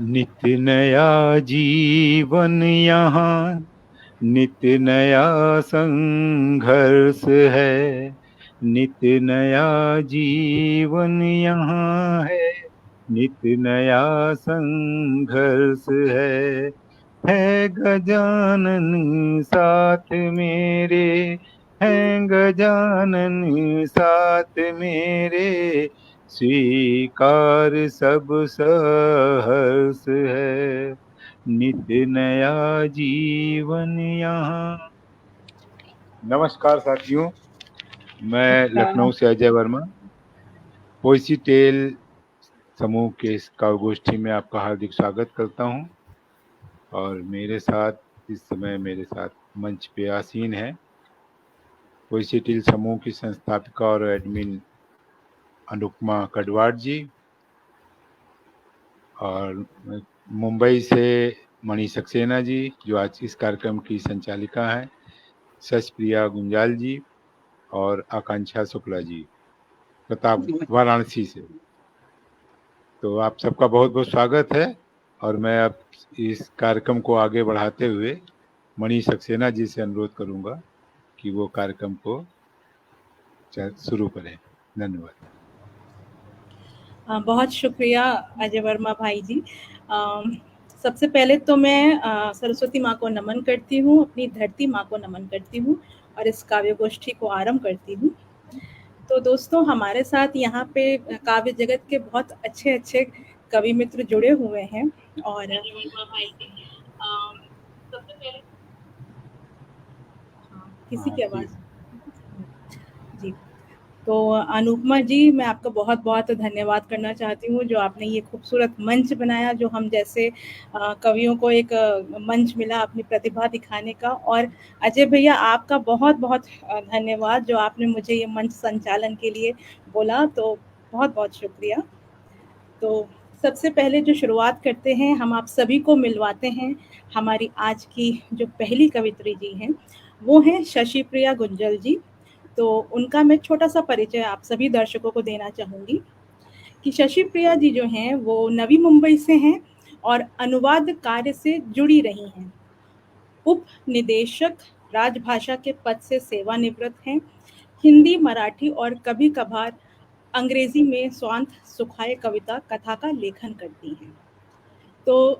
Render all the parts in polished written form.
नित्य नया जीवन यहाँ, नित्य नया संघर्ष है। नित्य नया जीवन यहाँ है, नित्य नया संघर्ष है गजानन साथ मेरे, है गजानन साथ मेरे, स्वीकार सब सहर्ष है, नित्य नया जीवन यहाँ। नमस्कार साथियों, मैं लखनऊ से अजय वर्मा, पोएसी टेल समूह के इस काव्यगोष्ठी में आपका हार्दिक स्वागत करता हूं। और मेरे साथ इस समय मंच पे आसीन है पोएसी टेल समूह की संस्थापिका और एडमिन अनुपमा कटवाड़ जी, और मुंबई से मणि सक्सेना जी जो आज इस कार्यक्रम की संचालिका हैं, शशप्रिया गुंजाल जी और आकांक्षा शुक्ला जी प्रताप वाराणसी से। तो आप सबका बहुत बहुत स्वागत है। और मैं अब इस कार्यक्रम को आगे बढ़ाते हुए मणि सक्सेना जी से अनुरोध करूंगा कि वो कार्यक्रम को शुरू करें। धन्यवाद। बहुत शुक्रिया अजय वर्मा भाई जी। सबसे पहले तो मैं सरस्वती माँ को नमन करती हूँ, अपनी धरती माँ को नमन करती हूँ और इस काव्य गोष्ठी को आरंभ करती हूँ। तो दोस्तों, हमारे साथ यहाँ पे काव्य जगत के बहुत अच्छे अच्छे कवि मित्र जुड़े हुए हैं। और सबसे पहले किसी की आवाज़ जी, तो अनुपमा जी, मैं आपका बहुत बहुत धन्यवाद करना चाहती हूँ जो आपने ये खूबसूरत मंच बनाया, जो हम जैसे कवियों को एक मंच मिला अपनी प्रतिभा दिखाने का। और अजय भैया, आपका बहुत बहुत धन्यवाद जो आपने मुझे ये मंच संचालन के लिए बोला, तो बहुत बहुत शुक्रिया। तो सबसे पहले जो शुरुआत करते हैं, हम आप सभी को मिलवाते हैं हमारी आज की जो पहली कवित्री जी हैं, वो हैं शशिप्रिया गुंजल जी। तो उनका मैं छोटा सा परिचय आप सभी दर्शकों को देना चाहूँगी कि शशिप्रिया जी जो हैं वो नवी मुंबई से हैं और अनुवाद कार्य से जुड़ी रही हैं। उप निदेशक राजभाषा के पद से सेवानिवृत्त हैं। हिंदी, मराठी और कभी कभार अंग्रेजी में स्वांत सुखाए कविता कथा का लेखन करती हैं। तो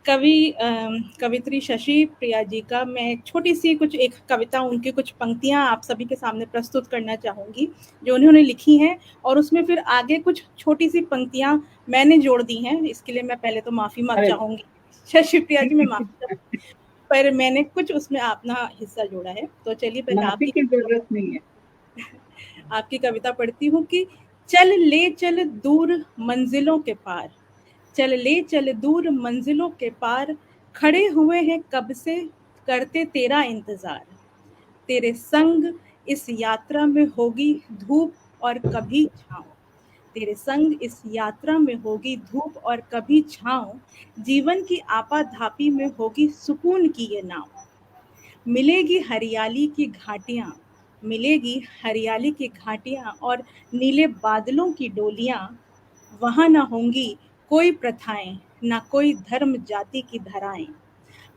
कवित्री शशि प्रिया जी का मैं एक छोटी सी एक कविता, उनकी कुछ पंक्तियां आप सभी के सामने प्रस्तुत करना चाहूँगी जो उन्होंने लिखी हैं, और उसमें फिर आगे कुछ छोटी सी पंक्तियां मैंने जोड़ दी हैं। इसके लिए मैं पहले तो माफ़ी मांग चाहूँगी शशि प्रिया जी, मैं माफ़ी, पर मैंने कुछ उसमें अपना हिस्सा जोड़ा है। तो चलिए पहले आपकी जरूरत नहीं है। आपकी कविता पढ़ती हूँ कि चल ले चल दूर मंजिलों के पार, चल ले चल दूर मंजिलों के पार, खड़े हुए हैं कब से करते तेरा इंतजार। तेरे संग इस यात्रा में होगी धूप और कभी छाँव, तेरे संग इस यात्रा में होगी धूप और कभी छाँव, जीवन की आपाधापी में होगी सुकून की ये नाव। मिलेगी हरियाली की घाटियाँ, मिलेगी हरियाली की घाटियाँ और नीले बादलों की डोलियाँ। वहाँ ना होंगी कोई प्रथाएं, ना कोई धर्म जाति की धराएं।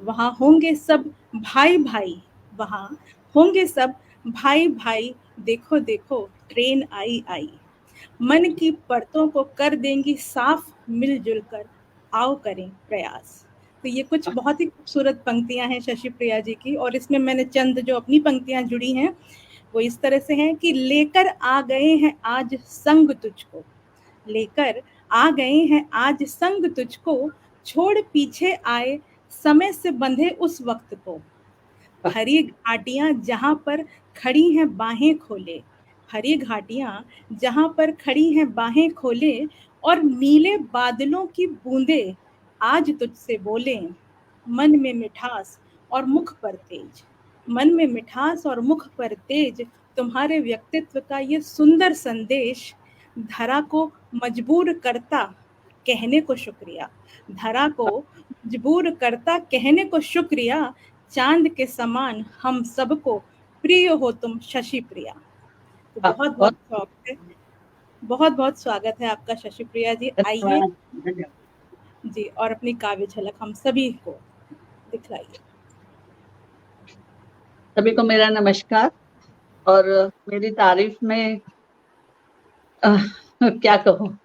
वहाँ होंगे सब भाई भाई, वहाँ होंगे सब भाई भाई। देखो देखो ट्रेन आई आई, मन की परतों को कर देंगी साफ, मिलजुल कर आओ करें प्रयास। तो ये कुछ बहुत ही खूबसूरत पंक्तियां हैं शशि प्रिया जी की, और इसमें मैंने चंद जो अपनी पंक्तियां जुड़ी हैं वो इस तरह से हैं कि लेकर आ गए हैं आज संग तुझको, लेकर आ गए हैं आज संग तुझको, छोड़ पीछे आए समय से बंधे उस वक्त को। हरी घाटियां जहां पर खड़ी हैं बाहें खोले, हरी घाटियां जहां पर खड़ी हैं बाहें खोले, और नीले बादलों की बूंदे आज तुझसे बोले। मन में मिठास और मुख पर तेज, मन में मिठास और मुख पर तेज, तुम्हारे व्यक्तित्व का ये सुंदर संदेश धरा को मजबूर करता कहने को शुक्रिया, धरा को मजबूर करता कहने को शुक्रिया। चांद के समान हम सबको प्रिय हो तुम शशि प्रिया। तो बहुत बहुत शौक है बहुत बहुत स्वागत है आपका शशि प्रिया जी। आइए जी और अपनी काव्य झलक हम सभी को दिखलाइए। सभी को मेरा नमस्कार। और मेरी तारीफ में क्या कहूँ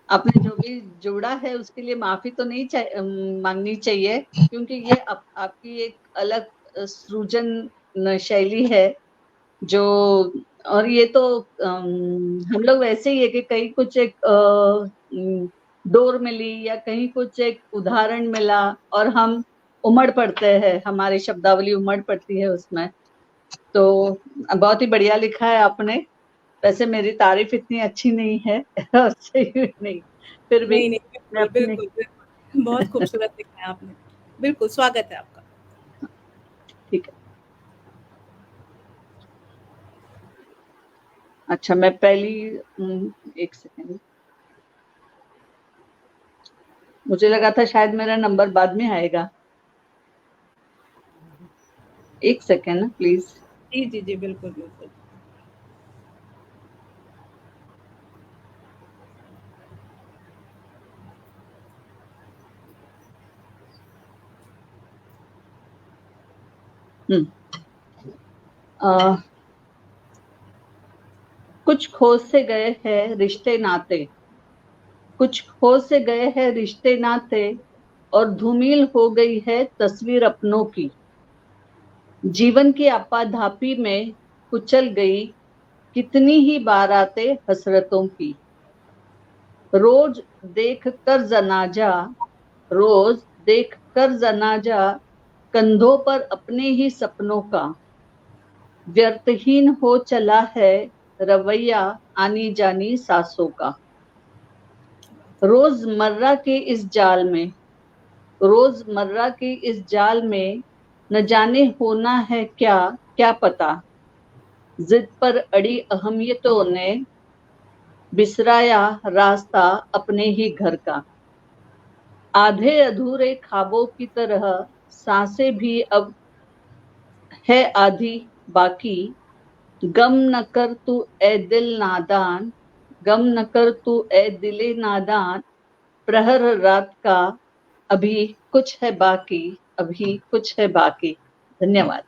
आपने जो भी जोड़ा है उसके लिए माफी तो नहीं मांगनी चाहिए, क्योंकि ये आपकी एक अलग सृजन शैली है जो, और ये तो हम लोग वैसे ही है कि कहीं कुछ एक डोर मिली या कहीं कुछ एक उदाहरण मिला और हम उमड़ पड़ते हैं, हमारी शब्दावली उमड़ पड़ती है उसमें। तो बहुत ही बढ़िया लिखा है आपने। वैसे मेरी तारीफ इतनी अच्छी नहीं है सही नहीं, फिर भी नहीं, बिल्कुल बहुत खूबसूरत लिखा है आपने। बिल्कुल स्वागत है आपका। ठीक है। अच्छा, मैं पहली एक सेकेंड, मुझे लगा था शायद मेरा नंबर बाद में आएगा। एक सेकेंड प्लीज। जी जी जी बिल्कुल बिल्कुल। कुछ खो से गए हैं रिश्ते नाते, कुछ खो से गए हैं रिश्ते नाते, और धूमिल हो गई है तस्वीर अपनों की। जीवन की आपाधापी में कुचल गई कितनी ही बारातें हसरतों की। रोज देख कर जनाजा, रोज देख कर जनाजा, कंधों पर अपने ही सपनों का। व्यर्थहीन हो चला है रवैया आनी जानी सासों का। रोजमर्रा के इस जाल में, रोजमर्रा के इस जाल में, न जाने होना है क्या क्या पता। जिद पर अड़ी अहमियतों ने बिसराया रास्ता अपने ही घर का। आधे अधूरे ख्वाबों की तरह सांसें भी अब है आधी बाकी। गम न कर तू ए दिल नादान, गम न कर तू ए दिले नादान, प्रहर रात का अभी कुछ है बाकी, अभी कुछ है बाकी। धन्यवाद।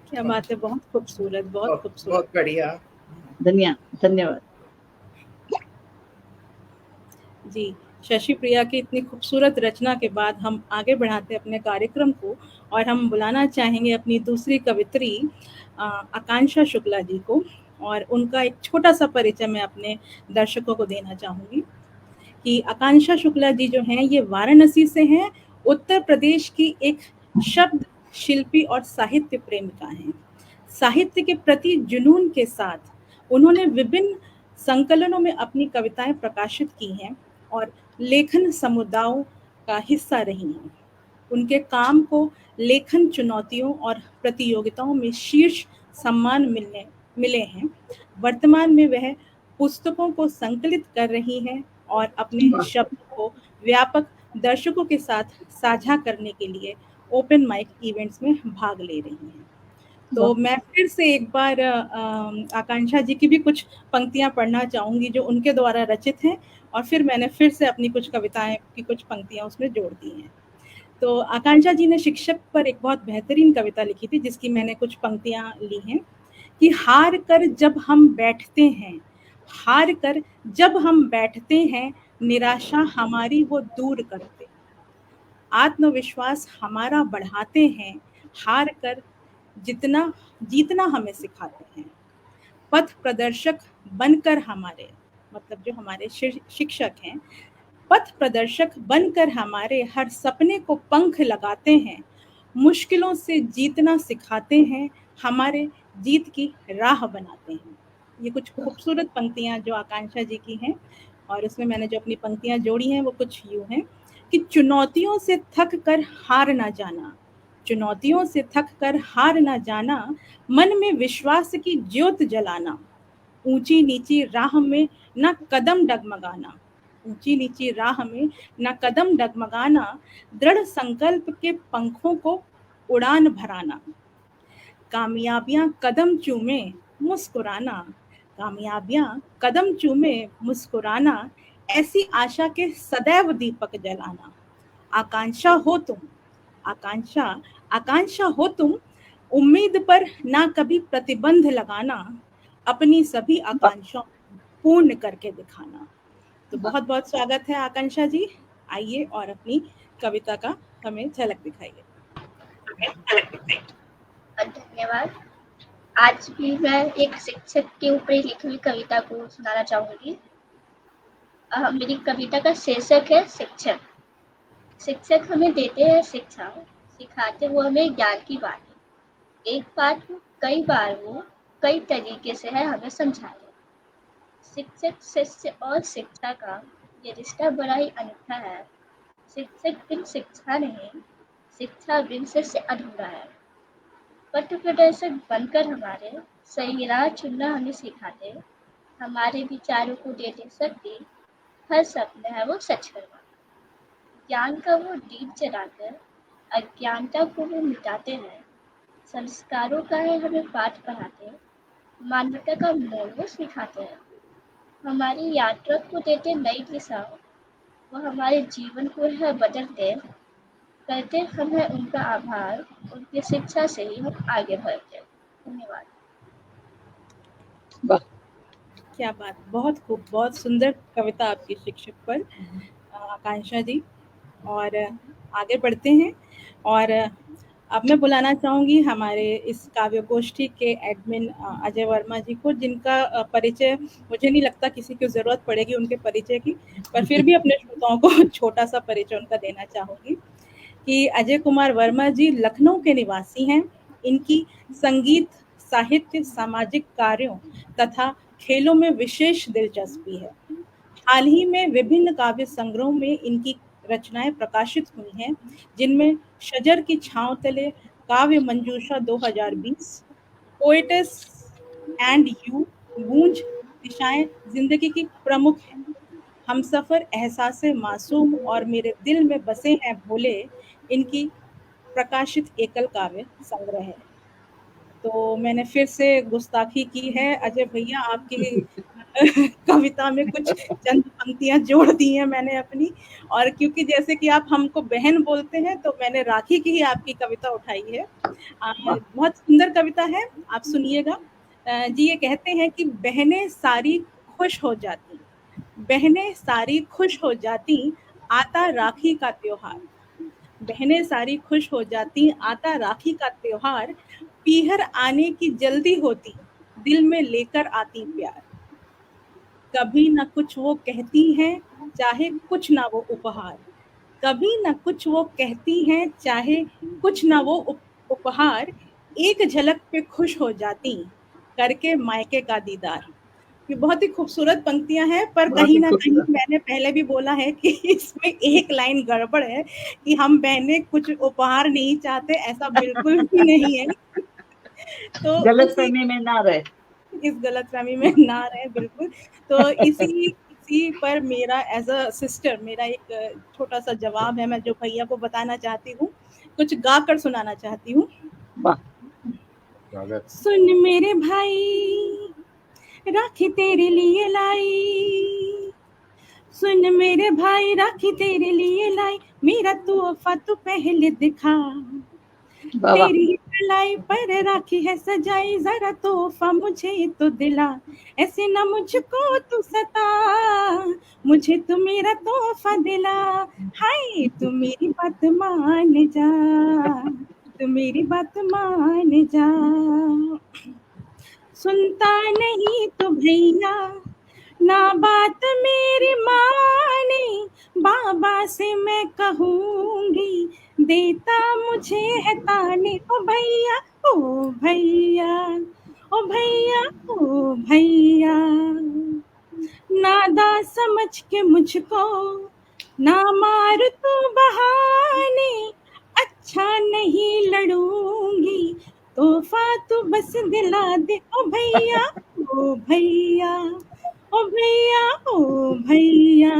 क्या बात है, बहुत खूबसूरत, बहुत खूबसूरत, बहुत बढ़िया। धन्यवाद जी। शशि प्रिया की इतनी खूबसूरत रचना के बाद हम आगे बढ़ाते हैं अपने कार्यक्रम को, और हम बुलाना चाहेंगे अपनी दूसरी कवित्री आकांक्षा शुक्ला जी को, और उनका एक छोटा सा परिचय मैं अपने दर्शकों को देना चाहूँगी कि आकांक्षा शुक्ला जी जो हैं ये वाराणसी से हैं, उत्तर प्रदेश की एक शब्द शिल्पी और साहित्य प्रेमिका हैं। साहित्य के प्रति जुनून के साथ उन्होंने विभिन्न संकलनों में अपनी कविताएं प्रकाशित की हैं और लेखन समुदायों का हिस्सा रही हैं। उनके काम को लेखन चुनौतियों और प्रतियोगिताओं में शीर्ष सम्मान मिले हैं। वर्तमान में वह पुस्तकों को संकलित कर रही हैं और अपने शब्द को व्यापक दर्शकों के साथ साझा करने के लिए ओपन माइक इवेंट्स में भाग ले रही हैं। तो मैं फिर से एक बार आकांक्षा जी की भी कुछ पंक्तियां पढ़ना चाहूंगी जो उनके द्वारा रचित हैं, और फिर मैंने फिर से अपनी कुछ कविताएं की कुछ पंक्तियां उसमें जोड़ दी हैं। तो आकांक्षा जी ने शिक्षक पर एक बहुत बेहतरीन कविता लिखी थी जिसकी मैंने कुछ पंक्तियां ली हैं कि हार कर जब हम बैठते हैं, हार कर जब हम बैठते हैं, निराशा हमारी वो दूर करते, आत्मविश्वास हमारा बढ़ाते हैं, हार कर जितना जीतना हमें सिखाते हैं। पथ प्रदर्शक बनकर हमारे, मतलब जो हमारे शिक्षक हैं, पथ प्रदर्शक बनकर हमारे हर सपने को पंख लगाते हैं, मुश्किलों से जीतना सिखाते हैं, हमारे जीत की राह बनाते हैं। ये कुछ खूबसूरत पंक्तियां जो आकांक्षा जी की हैं, और उसमें मैंने जो अपनी पंक्तियां जोड़ी हैं वो कुछ यूं हैं कि चुनौतियों से थक कर हार ना जाना, चुनौतियों से थक कर हार ना जाना, मन में विश्वास की ज्योत जलाना, ऊंची नीची राह में ना कदम डगमगाना, ऊंची नीची राह में ना कदम डगमगाना, दृढ़ संकल्प के पंखों को उड़ान भराना, कामयाबियां कदम चूमे मुस्कुराना, कामयाबियां कदम चूमे मुस्कुराना, ऐसी आशा के सदैव दीपक जलाना। आकांक्षा हो तुम, आकांक्षा आकांक्षा हो तुम, उम्मीद पर ना कभी प्रतिबंध लगाना, अपनी सभी आकांक्षाओं पूर्ण करके दिखाना। तो बहुत बहुत स्वागत है आकांक्षा जी, आइए और अपनी कविता का हमें झलक दिखाइए। धन्यवाद। आज भी मैं एक शिक्षक के ऊपर ही लिखी हुई कविता को सुनाना चाहूंगी। मेरी कविता का शीर्षक है शिक्षक। शिक्षक हमें देते हैं शिक्षा, सिखाते वो हमें ज्ञान की बातें। एक बात को कई बार वो कई तरीके से है हमें समझाते। शिक्षक शिष्य और शिक्षा का ये रिश्ता बड़ा ही अनूठा है। शिक्षक बिन शिक्षा नहीं, शिक्षा बिन शिष्य अधूरा है। पथ प्रदर्शक बनकर हमारे सही राह चुनना हमें सिखाते, हमारे विचारों को देते शक्ति, हर सपना है वो सच करवाना। ज्ञान का वो दीप जलाकर अज्ञानता को वो मिटाते हैं, संस्कारों का है हमें पाठ पढ़ाते, मानवता का मोल वो सिखाते हैं। हमारी यात्रा को देते नई दिशा, वो हमारे जीवन को है बदलते, करते हम है उनका आभार, उनकी शिक्षा से ही हम आगे बढ़ते। धन्यवाद। क्या बात, बहुत खूब, बहुत सुंदर कविता आपकी शिक्षक पर आकांक्षा जी। और आगे बढ़ते हैं और अब मैं बुलाना चाहूँगी हमारे इस काव्य गोष्ठी के एडमिन अजय वर्मा जी को, जिनका परिचय मुझे नहीं लगता किसी की ज़रूरत पड़ेगी उनके परिचय की, पर फिर भी अपने श्रोताओं को छोटा सा परिचय उनका देना चाहूँगी कि अजय कुमार वर्मा जी लखनऊ के निवासी हैं। इनकी संगीत, साहित्य, सामाजिक कार्यों तथा खेलों में विशेष दिलचस्पी है। हाल ही में विभिन्न काव्य संग्रहों में इनकी रचनाएं प्रकाशित हुई हैं, जिनमें शजर की छांव तले काव्य मंजूषा 2020, पोएटिस एंड यू, गूंज दिशाएं जिंदगी की प्रमुख हैं, हमसफर, एहसासे मासूम और मेरे दिल में बसे हैं भोले इनकी प्रकाशित एकल काव्य संग्रह है। तो मैंने फिर से गुस्ताखी की है अजय भैया, आपकी कविता में कुछ चंद पंक्तियां जोड़ दी हैं मैंने अपनी, और क्योंकि जैसे कि आप हमको बहन बोलते हैं तो मैंने राखी की ही आपकी कविता उठाई है। बहुत सुंदर कविता है, आप सुनिएगा। जी ये कहते हैं कि बहनें सारी खुश हो जाती, बहनें सारी खुश हो जाती, आता राखी का त्योहार, बहनें सारी खुश हो जाती, आता राखी का त्योहार, पीहर आने की जल्दी होती, दिल में लेकर आती प्यार। कभी न कुछ वो कहती हैं, चाहे कुछ ना वो उपहार, कभी न कुछ वो कहती हैं, चाहे कुछ ना वो उपहार, एक झलक पे खुश हो जाती, करके मायके का दीदार। ये बहुत ही खूबसूरत पंक्तियां हैं, पर कहीं ना कहीं मैंने पहले भी बोला है कि इसमें एक लाइन गड़बड़ है कि हम बहनें कुछ उपहार नहीं चाहते, ऐसा बिल्कुल भी नहीं है। तो गलतफहमी में ना रहे, इस गलतफहमी में ना रहे बिल्कुल। तो इसी पर मेरा एज अ सिस्टर मेरा एक छोटा सा जवाब है, मैं जो भैया को बताना चाहती हूँ, कुछ गा कर सुनाना चाहती हूँ। सुन मेरे भाई राखी तेरे लिए लाई, सुन मेरे भाई राखी तेरे लिए लाई, मेरा तोहफा तू पहले दिखा, तेरी कलाई पर राखी है सजाई, जरा तोहफा मुझे तो दिला, ऐसे ना मुझको तू सता, मुझे तो मेरा तोहफा दिला, हाय तू मेरी बात मान जा, तू मेरी बात मान जा। सुनता नहीं तो भैया ना बात मेरी माने, बाबा से मैं कहूँगी देता मुझे है ताने, ओ भैया ओ भैया ओ भैया ओ भैया, नादा समझ के मुझको ना मार तू बहाने, अच्छा नहीं लड़ूंगी तोहफा तू बस दिला दे, ओ भैया ओ भैया ओ भैया ओ भैया,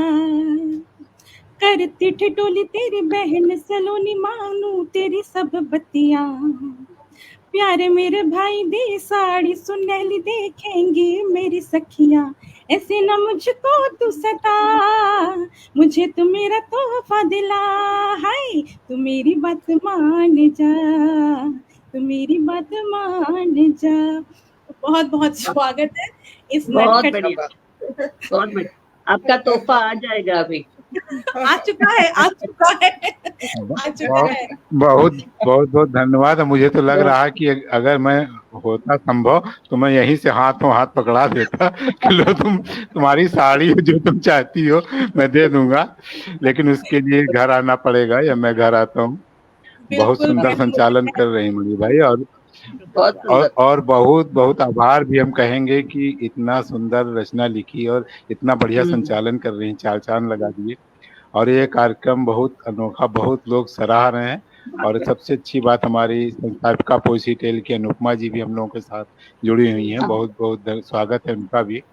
करती ठिठोली तेरी बहन सलोनी, मानू तेरी सब बतियां, प्यारे मेरे भाई दी साड़ी सुनहली देखेंगी मेरी सखियां, ऐसे न मुझको तू सता, मुझे तू मेरा तोहफा दिला, हाय तू मेरी बात मान जा, तू मेरी बात मान जा। बहुत बहुत स्वागत है इस बहुत नटखट बढ़िया, बहुत बढ़िया। आपका तोहफा आ जाएगा अभी। आ चुका है, आ चुका है, आ चुका है। बहुत बहुत बहुत धन्यवाद। मुझे तो लग रहा है कि अगर मैं होता संभव तो मैं यहीं से हाथों हाथ पकड़ा देता कि लो तुम्हारी साड़ी जो तुम चाहती हो मैं दे दूंगा, लेकिन उसके लिए घर आना पड़ेगा या मैं घर आता हूँ। बहुत बिल्कुल सुंदर संचालन कर रहे हैं मणि भाई, बहुत सुंदर। और बहुत बहुत आभार भी हम कहेंगे कि इतना सुंदर रचना लिखी और इतना बढ़िया संचालन कर रही हैं, चार चांद लगा दिए। और ये कार्यक्रम बहुत अनोखा, बहुत लोग सराह रहे हैं। और सबसे अच्छी बात हमारी संस्थापिका पोसीटेल की अनुपमा जी भी हम लोगों के साथ जुड़ी हुई हैं, बहुत बहुत स्वागत है उनका भी।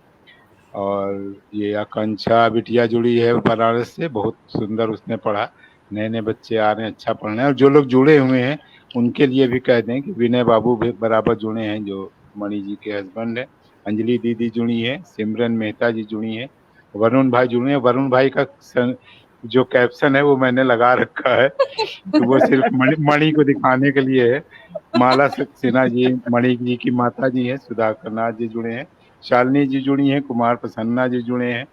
और ये आकांक्षा बिटिया जुड़ी है बनारस से, बहुत सुंदर उसने पढ़ा। नए नए बच्चे आ रहे हैं, अच्छा पढ़ रहे हैं। और जो लोग जुड़े हुए हैं उनके लिए भी कह दें कि विनय बाबू भी बराबर जुड़े हैं, जो मणि जी के हस्बैंड है। अंजलि दीदी जुड़ी है, सिमरन मेहता जी जुड़ी हैं, वरुण भाई जुड़े हैं। वरुण भाई का जो कैप्शन है वो मैंने लगा रखा है, तो वो सिर्फ मणि को दिखाने के लिए है। माला सिन्हा जी मणि जी की माता जी हैं, सुधाकर नाथ जी जुड़े हैं, शालिनी जी जुड़ी हैं, कुमार प्रसन्ना जी जुड़े हैं।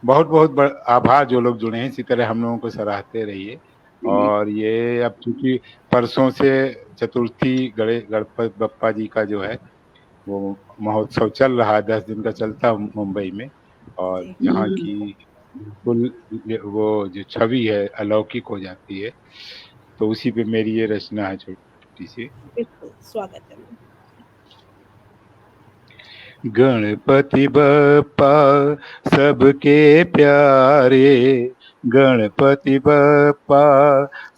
बहुत बहुत आभार जो लोग जुड़े हैं, इसी तरह हम लोगों को सराहते रहिए। और ये अब चूंकि परसों से चतुर्थी गणपति बप्पा जी का जो है वो महोत्सव चल रहा है, 10 दिन का चलता मुंबई में। और यहाँ की बिल्कुल वो जो छवि है अलौकिक हो जाती है। तो उसी पे मेरी ये रचना है छोटी सी। बिल्कुल स्वागत है। गणपति बप्पा सबके प्यारे, गणपति बप्पा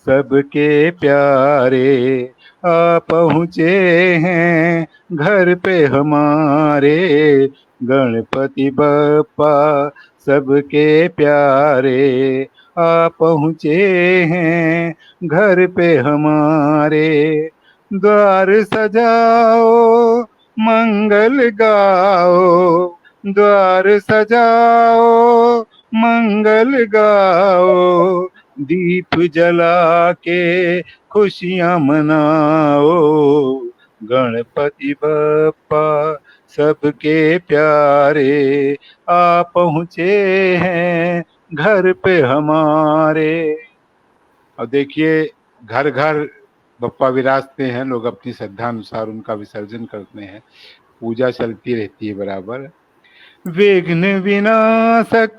सबके प्यारे, आ पहुँचे हैं घर पे हमारे। गणपति बप्पा सबके प्यारे, आ पहुँचे हैं घर पे हमारे। द्वार सजाओ मंगल गाओ, द्वार सजाओ मंगल गाओ, दीप जला के खुशियां मनाओ। गणपति बप्पा सबके प्यारे, आ पहुँचे हैं घर पे हमारे। और देखिए घर घर बप्पा विराजते हैं, लोग अपनी श्रद्धा अनुसार उनका विसर्जन करते हैं, पूजा चलती रहती है बराबर। विघ्न विनाशक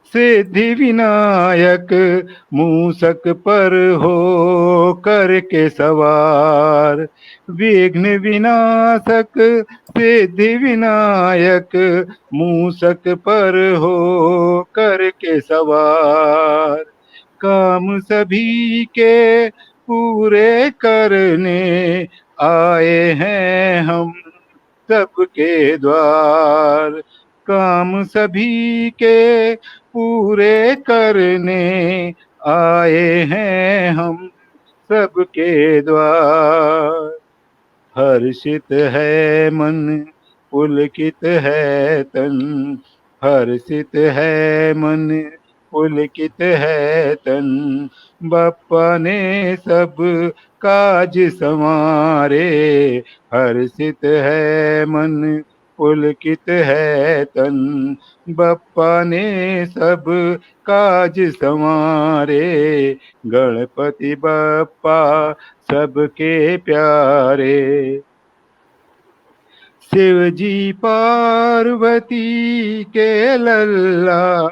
सिद्धि विनायक, मूसक पर हो करके सवार। विघ्न विनाशक सिद्धि विनायक, मूसक पर हो करके सवार। काम सभी के पूरे करने आए हैं हम सबके द्वार। काम सभी के पूरे करने आए हैं हम सबके द्वार। हर्षित है मन पुलकित है तन, हर्षित है मन पुलकित है तन, बप्पा ने सब काज संवारे। हर्षित है मन पुलकित है तन, बप्पा ने सब काज संवारे। गणपति बप्पा सबके प्यारे। शिव जी पार्वती के लल्ला,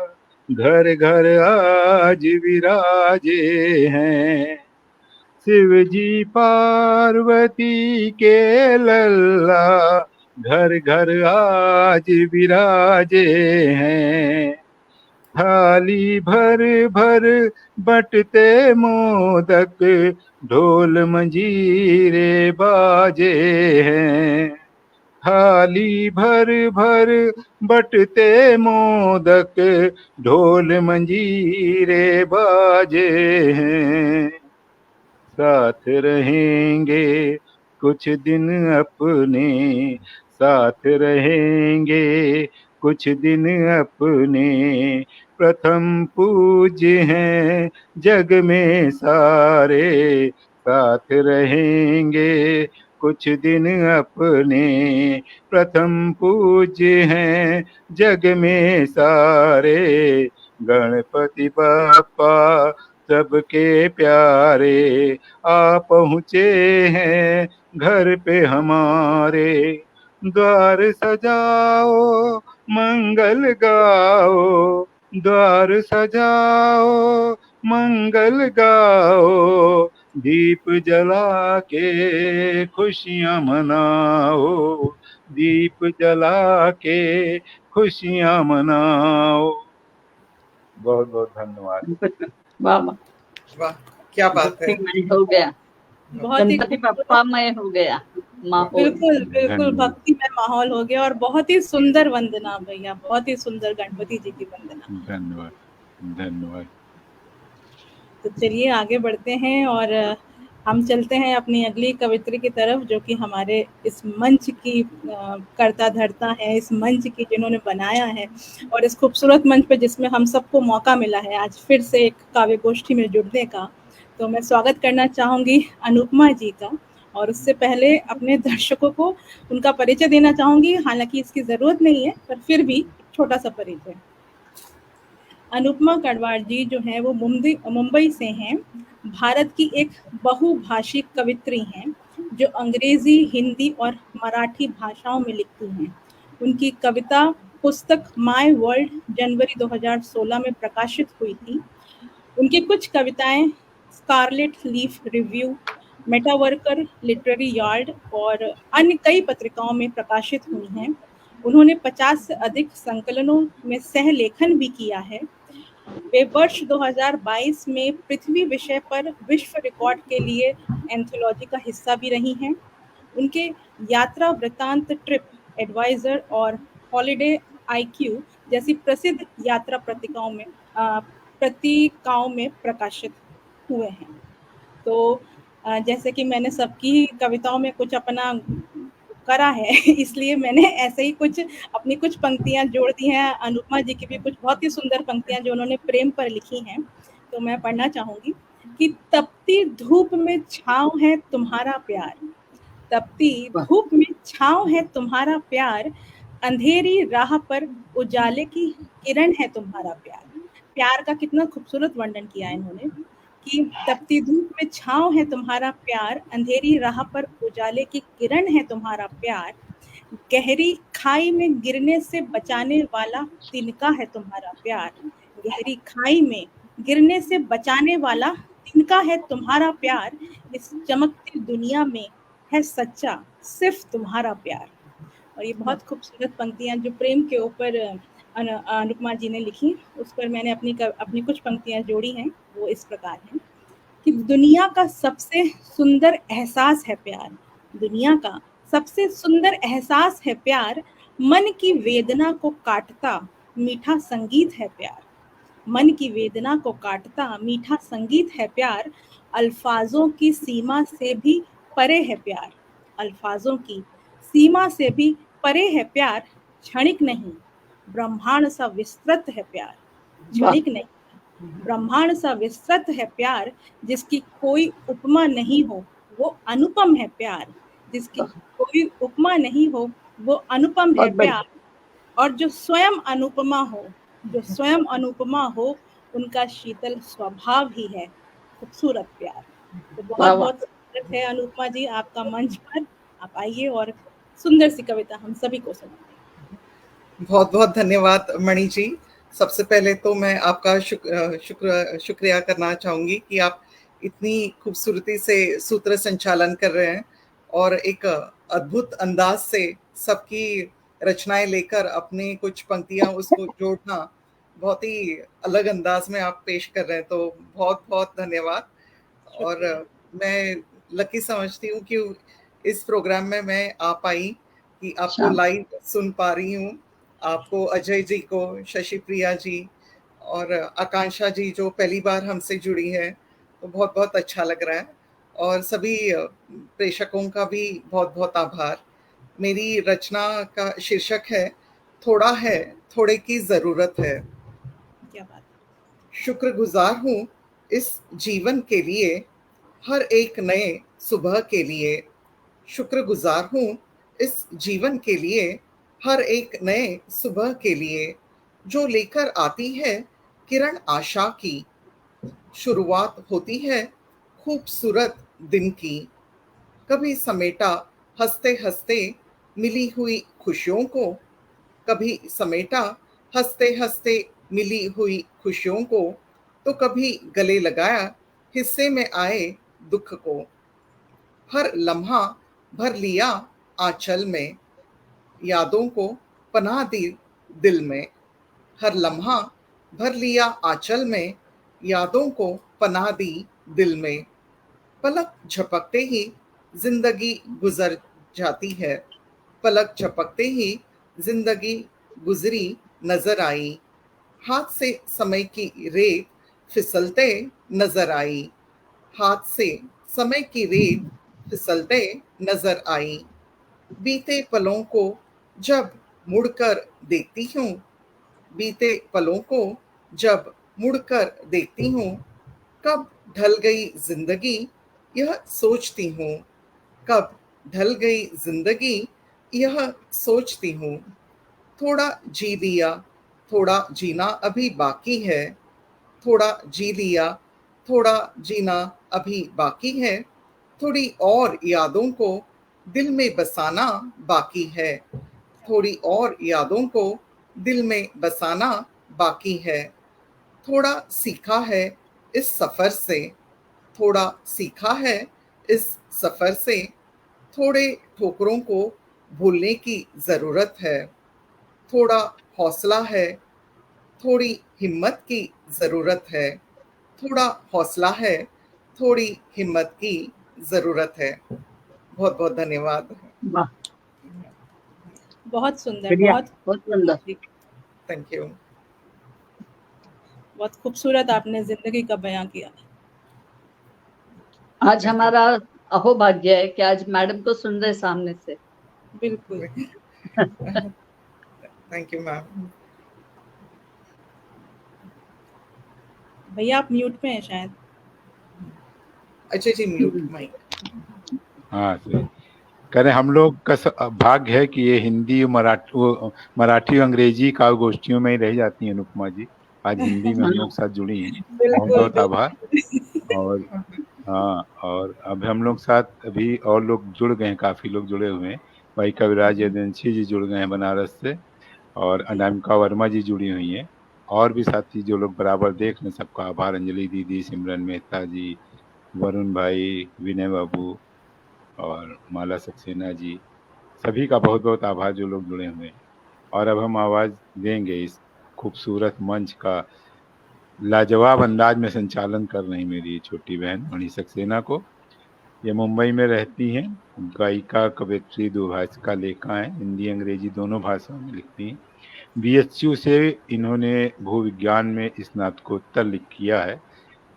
घर घर आज विराजे हैं। शिव जी पार्वती के लल्ला, घर घर आज विराजे हैं। थाली भर भर बटते मोदक, ढोल मंजीरे बाजे हैं। थाली भर भर बटते मोदक, ढोल मंजीरे बाजे हैं। साथ रहेंगे कुछ दिन अपने साथ रहेंगे, कुछ दिन अपने प्रथम पूज्य हैं जग में सारे, साथ रहेंगे कुछ दिन अपने प्रथम पूज्य हैं जग में सारे। गणपति बप्पा सबके प्यारे, आ पहुँचे हैं घर पे हमारे। द्वार सजाओ मंगल गाओ, द्वार सजाओ मंगल गाओ, दीप जला के खुशियाँ मनाओ, दीप जला के खुशियाँ मनाओ। बहुत बहुत धन्यवाद। वाह वाह, वाह, क्या बात है। भक्तिमय हो गया, बहुत ही गणपति बप्पामय हो गया माहौल। बिल्कुल बिल्कुल धन्यवाद। भक्तिमय माहौल हो गया और बहुत ही सुंदर वंदना भैया, बहुत ही सुंदर गणपति जी की वंदना। धन्यवाद धन्यवाद। तो चलिए आगे बढ़ते हैं और हम चलते हैं अपनी अगली कवित्री की तरफ, जो कि हमारे इस मंच की कर्ता धर्ता है, इस मंच की जिन्होंने बनाया है, और इस खूबसूरत मंच पे जिसमें हम सबको मौका मिला है आज फिर से एक काव्य गोष्ठी में जुड़ने का। तो मैं स्वागत करना चाहूँगी अनुपमा जी का, और उससे पहले अपने दर्शकों को उनका परिचय देना चाहूँगी, हालांकि इसकी ज़रूरत नहीं है पर फिर भी छोटा सा परिचय। अनुपमा कड़वार जी जो है वो मुंबई से हैं। भारत की एक बहुभाषी कवित्री हैं जो अंग्रेजी, हिंदी और मराठी भाषाओं में लिखती हैं। उनकी कविता पुस्तक माय वर्ल्ड जनवरी 2016 में प्रकाशित हुई थी। उनकी कुछ कविताएं scarlet leaf review, metaworker, literary yard और अन्य कई पत्रिकाओं में प्रकाशित हुई हैं। उन्होंने 50 से अधिक संकलनों में सह लेखन भी किया है। वे वर्ष 2022 में पृथ्वी विषय पर विश्व रिकॉर्ड के लिए एंथोलॉजी का हिस्सा भी रही हैं। उनके यात्रा वृत्तांत, ट्रिप एडवाइजर और हॉलिडे आईक्यू जैसी प्रसिद्ध यात्रा पत्रिकाओं में प्रकाशित हुए हैं। तो जैसे कि मैंने सबकी कविताओं में कुछ अपना करा है इसलिए मैंने ऐसे ही कुछ अपनी कुछ पंक्तियां जोड़ दी हैं। अनुपमा जी की भी कुछ बहुत ही सुंदर पंक्तियां जो उन्होंने प्रेम पर लिखी हैं, तो मैं पढ़ना चाहूंगी कि तपती धूप में छाँव है तुम्हारा प्यार, तपती धूप में छाँव है तुम्हारा प्यार, अंधेरी राह पर उजाले की किरण है तुम्हारा प्यार। प्यार का कितना खूबसूरत वर्णन किया है इन्होंने कि तपती धूप में छाँव है तुम्हारा प्यार, अंधेरी राह पर उजाले की किरण है तुम्हारा प्यार, गहरी खाई में गिरने से बचाने वाला तिनका है तुम्हारा प्यार, गहरी खाई में गिरने से बचाने वाला तिनका है तुम्हारा प्यार, इस चमकती दुनिया में है सच्चा सिर्फ तुम्हारा प्यार। और ये बहुत खूबसूरत पंक्तियां जो प्रेम के ऊपर अनुपमा जी ने लिखी, उस पर मैंने अपनी कुछ पंक्तियां जोड़ी हैं। वो इस प्रकार हैं कि दुनिया का सबसे सुंदर एहसास है प्यार, दुनिया का सबसे सुंदर एहसास है प्यार, मन की वेदना को काटता मीठा संगीत है प्यार, मन की वेदना को काटता मीठा संगीत है प्यार, अल्फाजों की सीमा से भी परे है प्यार, अल्फाजों की सीमा से भी परे है प्यार, क्षणिक नहीं ब्रह्मांड सा विस्तृत है प्यार, क्षणिक नहीं ब्रह्मांड सा विस्तृत है प्यार, जिसकी कोई उपमा नहीं हो वो अनुपम है प्यार, जिसकी कोई उपमा नहीं हो वो अनुपम है प्यार, और जो स्वयं अनुपमा हो, जो स्वयं अनुपमा हो, उनका शीतल स्वभाव ही है खूबसूरत प्यार। तो बहुत बहुत स्वागत है अनुपमा जी आपका मंच पर, आप आइए और सुंदर सी कविता हम सभी को सुनाइए। बहुत बहुत धन्यवाद मणि जी। सबसे पहले तो मैं आपका शुक्रिया करना चाहूंगी कि आप इतनी खूबसूरती से सूत्र संचालन कर रहे हैं और एक अद्भुत अंदाज से सबकी रचनाएं लेकर अपनी कुछ पंक्तियां उसको जोड़ना बहुत ही अलग अंदाज में आप पेश कर रहे हैं, तो बहुत बहुत धन्यवाद। और मैं लकी समझती हूँ कि इस प्रोग्राम में मैं आ पाई, कि आपको लाइव सुन पा रही हूँ, आपको, अजय जी को, शशि प्रिया जी और आकांक्षा जी जो पहली बार हमसे जुड़ी है, तो बहुत बहुत अच्छा लग रहा है। और सभी प्रेक्षकों का भी बहुत बहुत आभार। मेरी रचना का शीर्षक है थोड़ा है थोड़े की जरूरत है। क्या बात। शुक्रगुजार हूँ इस जीवन के लिए, हर एक नए सुबह के लिए। शुक्रगुजार हूँ इस जीवन के लिए, हर एक नए सुबह के लिए, जो लेकर आती है किरण आशा की। शुरुआत होती है खूबसूरत दिन की, कभी समेटा हंसते हंसते मिली हुई खुशियों को, कभी समेटा हंसते हंसते मिली हुई खुशियों को, तो कभी गले लगाया हिस्से में आए दुख को। हर लम्हा भर लिया आंचल में, यादों को पनाह दी दिल में। हर लम्हा भर लिया आंचल में, यादों को पनाह दी दिल में। पलक झपकते ही जिंदगी गुजर जाती है, पलक झपकते ही जिंदगी गुजरी नजर आई। हाथ से समय की रेत फिसलते नजर आई, हाथ से समय की रेत फिसलते नजर आई। बीते पलों को जब मुड़कर देखती हूँ, बीते पलों को जब मुड़कर देखती हूँ, कब ढल गई जिंदगी यह सोचती हूँ, कब ढल गई जिंदगी यह सोचती हूँ। थोड़ा जी लिया, थोड़ा जीना अभी बाकी है, थोड़ा जी लिया, थोड़ा जीना अभी बाकी है। थोड़ी और यादों को दिल में बसाना बाकी है, थोड़ी और यादों को दिल में बसाना बाकी है। थोड़ा सीखा है इस सफर से, थोड़ा सीखा है इस सफर से, थोड़े ठोकरों को भूलने की जरूरत है। थोड़ा हौसला है, थोड़ी हिम्मत की जरूरत है, थोड़ा हौसला है, थोड़ी हिम्मत की जरूरत है। बहुत बहुत धन्यवाद। वाह, बहुत सुंदर, बढ़िया, बहुत बहुत सुंदर। Thank you. बहुत खूबसूरत आपने जिंदगी का बयां किया। आज हमारा अहोभाग्य है कि आज मैडम को सुन रहे सामने से। बिल्कुल। Thank you ma'am. भैया आप म्यूट पे हैं शायद। अच्छा जी, म्यूट माइक। हाँ सही कह रहे हम लोग का भाग्य है कि ये हिंदी मराठी और अंग्रेजी का गोष्ठियों में ही रह जाती हैं अनुपमा जी। आज हिंदी में हम लोग साथ जुड़ी हैं, बहुत बहुत आभार। और हाँ, और अब हम लोग साथ अभी और लोग जुड़ गए हैं, काफी लोग जुड़े हुए हैं। भाई कविराज यदुवंशी जी जुड़ गए हैं बनारस से, और अनामिका वर्मा जी जुड़ी हुई हैं, और भी साथी जो लोग बराबर देख रहे हैं, सबका आभार। अंजलि दीदी, सिमरन मेहता जी, वरुण भाई, विनय बाबू और माला सक्सेना जी, सभी का बहुत बहुत आभार जो लोग जुड़े हुए हैं। और अब हम आवाज देंगे इस खूबसूरत मंच का लाजवाब अंदाज में संचालन कर रही मेरी छोटी बहन मणि सक्सेना को। ये मुंबई में रहती हैं, गायिका, कवयित्री, दुभाषिका, लेखिका हैं, हिंदी अंग्रेजी दोनों भाषाओं में लिखती हैं। बीएचयू से इन्होंने भूविज्ञान में स्नातकोत्तर किया है,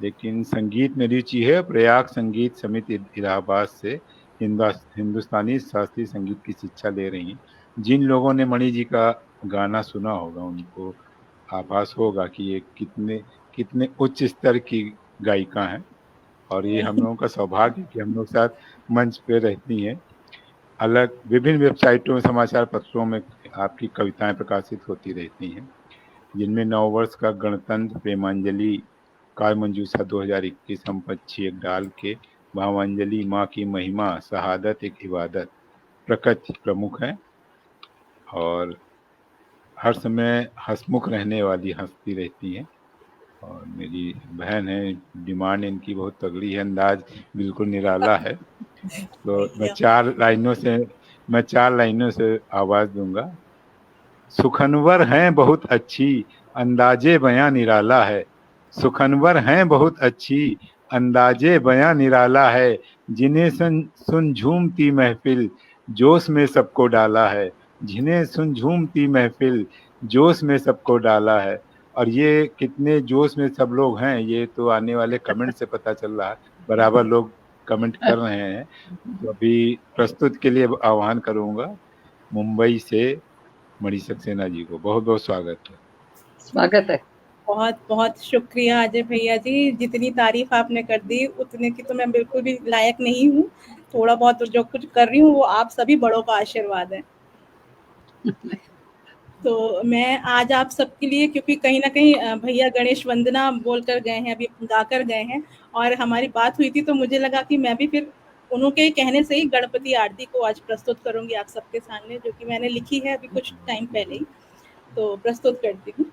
लेकिन संगीत में रुचि है। प्रयाग संगीत समिति इलाहाबाद से हिंदुस्तानी शास्त्रीय संगीत की शिक्षा ले रही हैं। जिन लोगों ने मणि जी का गाना सुना होगा उनको आभास होगा कि ये कितने कितने उच्च स्तर की गायिका हैं, और ये हम लोगों का सौभाग्य है कि हम लोग साथ मंच पे रहती हैं। अलग विभिन्न वेबसाइटों में, समाचार पत्रों में आपकी कविताएं प्रकाशित होती रहती हैं, जिनमें नववर्ष का गणतंत्र, प्रेमांजलि, काल मंजूषा 2021, हम पक्षी एक डाल के, भावांजलि, माँ की महिमा, शहादत एक इबादत प्रकृति प्रमुख है। और हर समय हंसमुख रहने वाली हंसती रहती हैं। और मेरी बहन है, डिमांड इनकी बहुत तगड़ी है, अंदाज बिल्कुल निराला है। तो मैं चार लाइनों से आवाज दूंगा। सुखनवर हैं बहुत अच्छी, अंदाजे बयां निराला है। सुखनवर हैं बहुत अच्छी, अंदाजे बयां निराला है। जिन्हें सुन झूमती महफिल, जोश में सबको डाला है। जिन्हें सुन झूमती महफिल, जोश में सबको डाला है। और ये कितने जोश में सब लोग हैं, ये तो आने वाले कमेंट से पता चल रहा है। बराबर लोग कमेंट कर रहे हैं, तो अभी प्रस्तुत के लिए आह्वान करूंगा मुंबई से मणि सक्सेना जी को। बहुत बहुत स्वागत है। स्वागत है। बहुत बहुत शुक्रिया अजय भैया जी, जितनी तारीफ आपने कर दी उतने की तो मैं बिल्कुल भी लायक नहीं हूँ। थोड़ा बहुत जो कुछ कर रही हूँ वो आप सभी बड़ों का आशीर्वाद है। तो मैं आज आप सबके लिए, क्योंकि कहीं ना कहीं भैया गणेश वंदना बोलकर गए हैं, अभी गाकर गए हैं, और हमारी बात हुई थी, तो मुझे लगा कि मैं भी फिर उनके कहने से ही गणपति आरती को आज प्रस्तुत करूंगी आप सबके सामने, जो कि मैंने लिखी है अभी कुछ टाइम पहले ही, तो प्रस्तुत करती हूँ।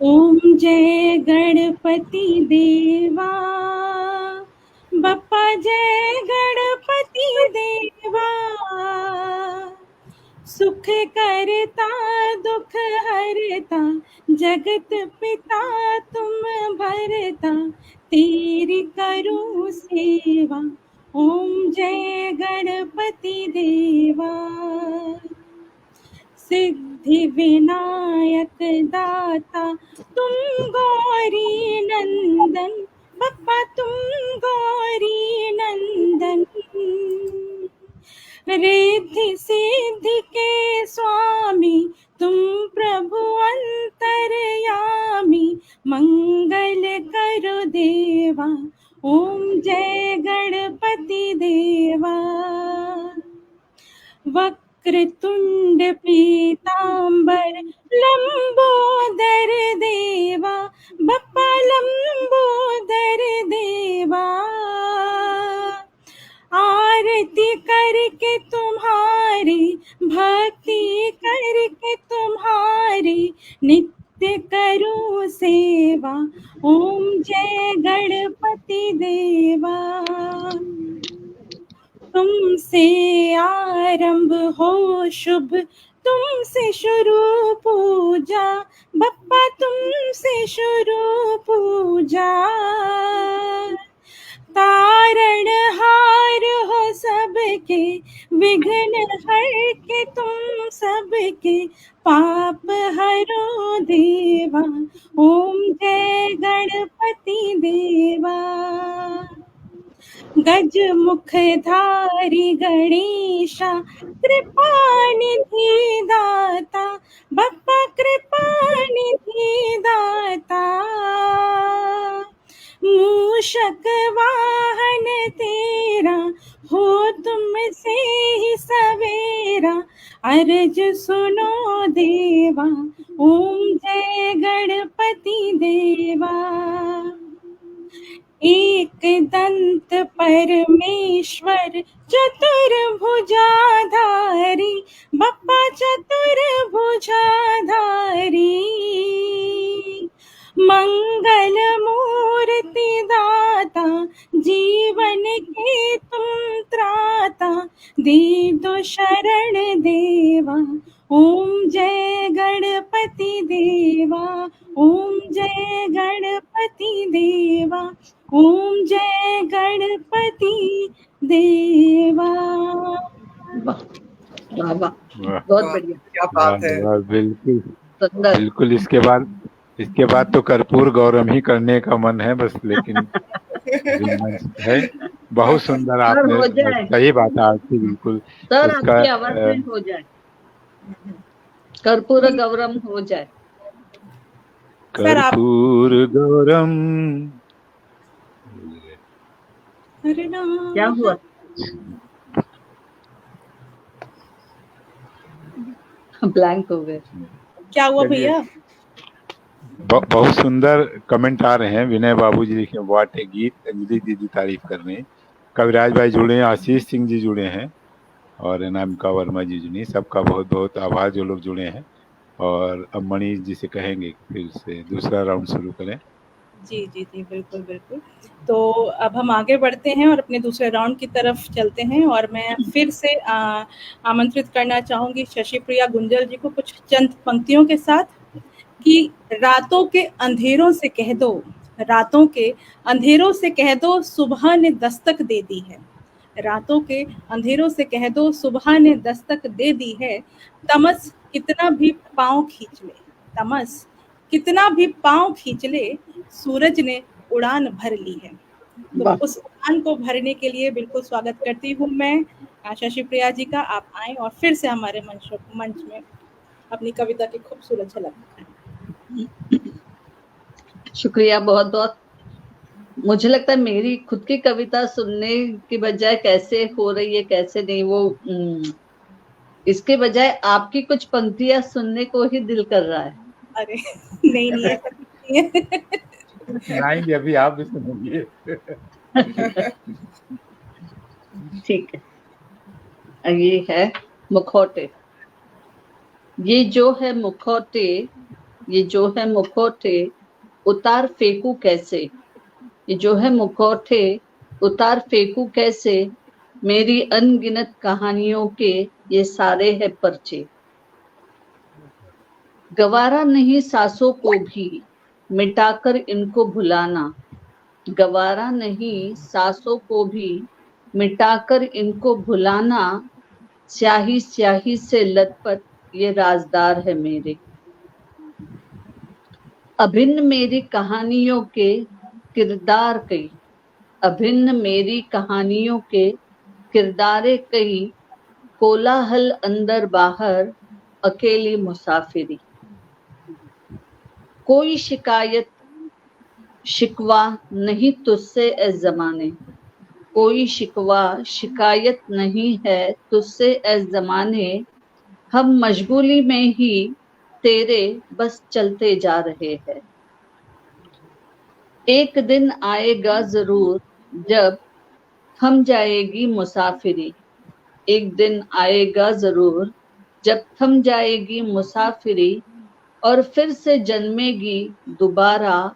ओम जय गणपति देवा, बप्पा जय गणपति देवा, सुख करता दुख हरता, जगत पिता तुम भरता, तेरी करूं सेवा। ओम जय गणपति देवा, सिद्धि विनायक दाता तुम गौरी नंदन, बप्पा तुम गौरी नंदन, रिद्धि सिद्धि के स्वामी तुम प्रभु अंतर्यामी, मंगल करो देवा। ओम जय गणपति देवा, वक्रतुंड पीतांबर लंबोदर देवा, बप्पा लंबोदर देवा, आरती करके तुम्हारी, भक्ति करके तुम्हारी, नित्य करूं सेवा। ओम जय गणपति देवा, तुमसे आरंभ हो शुभ, तुमसे शुरू पूजा, बप्पा तुमसे शुरू पूजा, तारण हार हो सबके, विघ्न हर के तुम सबके, पाप हरो देवा। ओम जय गणपति देवा, गज मुखधारी गणेशा, कृपा निधि दाता, बप्पा कृपा निधि दाता, मूषक वाहन तेरा, हो तुमसे ही सवेरा, अर्ज सुनो देवा। ओम जय गणपति देवा, एक दंत परमेश्वर चतुर्भुजाधारी, बप्पा चतुर्भुजाधारी, मंगल मूर्ति दाता, जीवन के तुम त्राता, दे दो शरण देवा। ओम जय गणपति देवा, ओम जय गणपति देवा, ओम जय गणपति देवा। वाह वाह, बहुत बढ़िया, क्या बात है। बिल्कुल सुंदर। बिल्कुल। इसके बाद तो कर्पूर गौरम ही करने का मन है बस, लेकिन है बहुत सुंदर। आपने सही बात है आपकी, बिल्कुल। सर आपकी आवाज में हो जाए, कर्पूर गौरम हो जाए। कर्पूर गौरम, क्या हुआ? ब्लैंक हो गए। क्या हुआ भैया? बहुत सुंदर कमेंट आ रहे हैं। विनय बाबू जी लिखे वाट ए गीत, अंजलि दीदी तारीफ कर रहे हैं, कविराज भाई जुड़े हैं, आशीष सिंह जी जुड़े हैं, और अनामिका वर्मा जी जुड़ी। सबका बहुत बहुत आभार जो लोग जुड़े हैं। और अब मणि जी से कहेंगे फिर से दूसरा राउंड शुरू करें। जी जी जी, बिल्कुल बिल्कुल। तो अब हम आगे बढ़ते हैं और अपने दूसरे राउंड की तरफ चलते हैं, और मैं फिर से आमंत्रित करना चाहूँगी शशि प्रिया गुंजल जी को कुछ चंद पंक्तियों के साथ, कि रातों के अंधेरों से कह दो, रातों के अंधेरों से कह दो, सुबह ने दस्तक दे दी है। रातों के अंधेरों से कह दो, सुबह ने दस्तक दे दी है। तमस कितना भी पाँव खींच ले, तमस कितना भी पाँव खींच ले, सूरज ने उड़ान भर ली है। तो उस उड़ान को भरने के लिए बिल्कुल स्वागत करती हूँ मैं शशि प्रिया जी का। आप आए और फिर से हमारे मंच में अपनी कविता की खूबसूरत झलक दिखाएं। शुक्रिया बहुत बहुत। मुझे लगता है मेरी खुद की कविता सुनने की बजाय कैसे हो रही है कैसे नहीं, वो इसके बजाय आपकी कुछ पंक्तियां सुनने को ही दिल कर रहा है। अरे नहीं ऐसा कुछ नहीं है। सुनाएंगे, अभी आप भी सुनेंगे। ठीक है, ये है मुखौटे। ये जो है मुखौटे, ये जो है मुखौटे, उतार फेंकू कैसे। ये जो है मुखौटे, उतार फेंकू कैसे, मेरी अनगिनत कहानियों के ये सारे है पर्चे। गवारा नहीं सांसों को भी मिटाकर इनको भुलाना, गवारा नहीं सांसों को भी मिटाकर इनको भुलाना, स्याही स्याही से लथपथ ये राजदार है मेरे। अभिन्न मेरी कहानियों के किरदार कई, अभिन्न मेरी कहानियों के किरदारे कई, कोलाहल अंदर बाहर अकेली मुसाफिरी। कोई शिकायत शिकवा नहीं तुझसे ए ज़माने, कोई शिकवा शिकायत नहीं है तुझसे ए ज़माने, हम मशगूली में ही तेरे बस चलते जा रहे हैं। एक दिन आएगा जरूर जब थम जाएगी मुसाफिरी, एक दिन आएगा जरूर जब थम जाएगी मुसाफिरी, और फिर से जन्मेगी दोबारा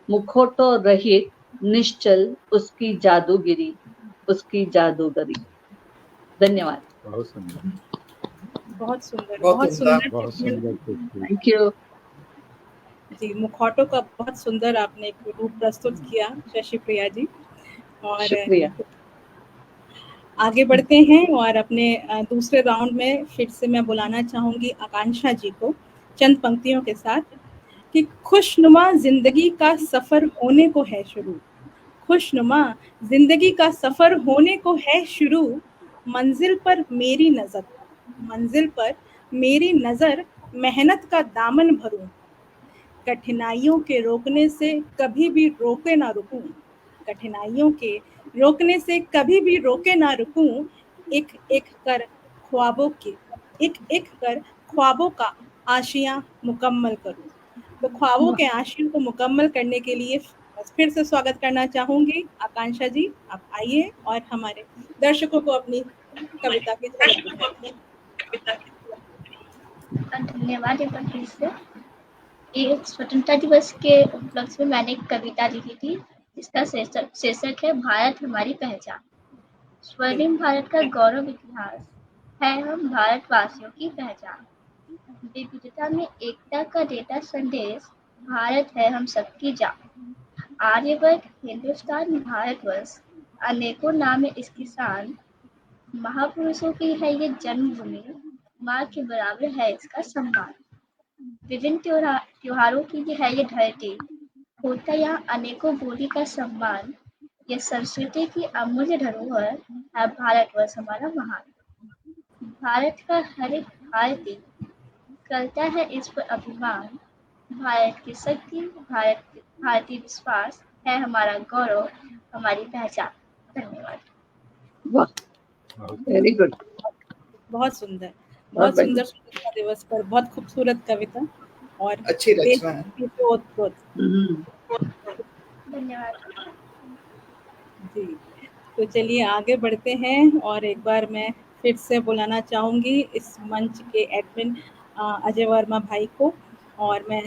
मुखौटों रहित निश्चल उसकी जादूगिरी, उसकी जादूगरी। धन्यवाद। बहुत सुंदर, बहुत सुंदर, बहुत सुंदर, बहुत सुंदर। थैंक यू जी। मुखौटों का बहुत सुंदर आपने एक रूप प्रस्तुत किया शशि प्रिया जी। और शुक्रिया। आगे बढ़ते हैं और अपने दूसरे राउंड में फिर से मैं बुलाना चाहूंगी आकांक्षा जी को चंद पंक्तियों के साथ कि खुशनुमा जिंदगी का सफर होने को है शुरू, खुशनुमा जिंदगी का सफर होने को है शुरू, मंजिल पर मेरी नजर, मंजिल पर मेरी नजर, मेहनत का दामन भरूं, कठिनाइयों के रोकने से कभी भी रोके ना रुकूं, कठिनाइयों के रोकने से कभी भी रोके ना रुकूं, एक एक कर ख्वाबों के, एक एक कर ख्वाबों का आशियां मुकम्मल करूं। तो ख्वाबों के आशियों को मुकम्मल करने के लिए फिर से स्वागत करना चाहूंगी आकांक्षा जी। आप आइए और हमारे दर्शकों को अपनी कविता की धन्यवाद एक बार फिर से। ये स्वतंत्रता दिवस के उपलक्ष्य में मैंने एक कविता लिखी थी जिसका शीर्षक है भारत हमारी पहचान। स्वर्णिम भारत का गौरव इतिहास है हम भारतवासियों की पहचान, विविधता में एकता का देता संदेश, भारत है हम सबकी जान। आर्यवर्त हिंदुस्तान भारतवर्ष, अनेकों नाम है इसकी शान, महापुरुषों की है ये जन्मभूमि, माँ के बराबर है इसका सम्मान। विभिन्न त्योहारों की भी है ये धरती, होता यहाँ अनेकों बोली का सम्मान, ये संस्कृति की अमूल्य धरोहर है भारतवर्ष हमारा महान। भारत का हर एक भारतीय करता है इस पर अभिमान, भारत की शक्ति, भारतीय विश्वास है हमारा गौरव, हमारी पहचान। धन्यवाद। वाह, वेरी गुड। बहुत सुंदर, बहुत सुंदर स्वतंत्रता दिवस पर बहुत खूबसूरत कविता और अच्छी रचना है। धन्यवाद जी। तो चलिए आगे बढ़ते हैं और एक बार मैं फिर से बुलाना चाहूंगी इस मंच के एडमिन अजय वर्मा भाई को, और मैं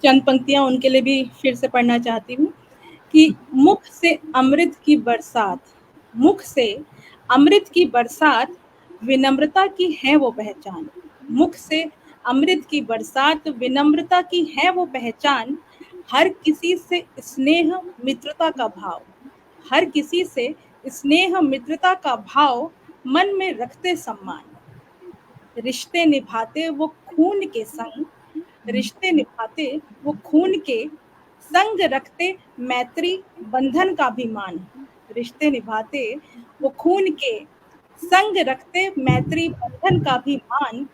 चंद पंक्तियां उनके लिए भी फिर से पढ़ना चाहती हूँ कि मुख से अमृत की बरसात, मुख से अमृत की बरसात, विनम्रता की है वो पहचान, मुख से अमृत की बरसात, विनम्रता की है वो पहचान, हर किसी से स्नेह मित्रता का भाव, हर किसी से स्नेह मित्रता का भाव, मन में रखते सम्मान, रिश्ते निभाते वो खून के संग, रिश्ते निभाते वो खून के संग रखते मैत्री बंधन का भी मान, रिश्ते निभाते वो खून के, संग रखते मैत्री बंधन का भी मान,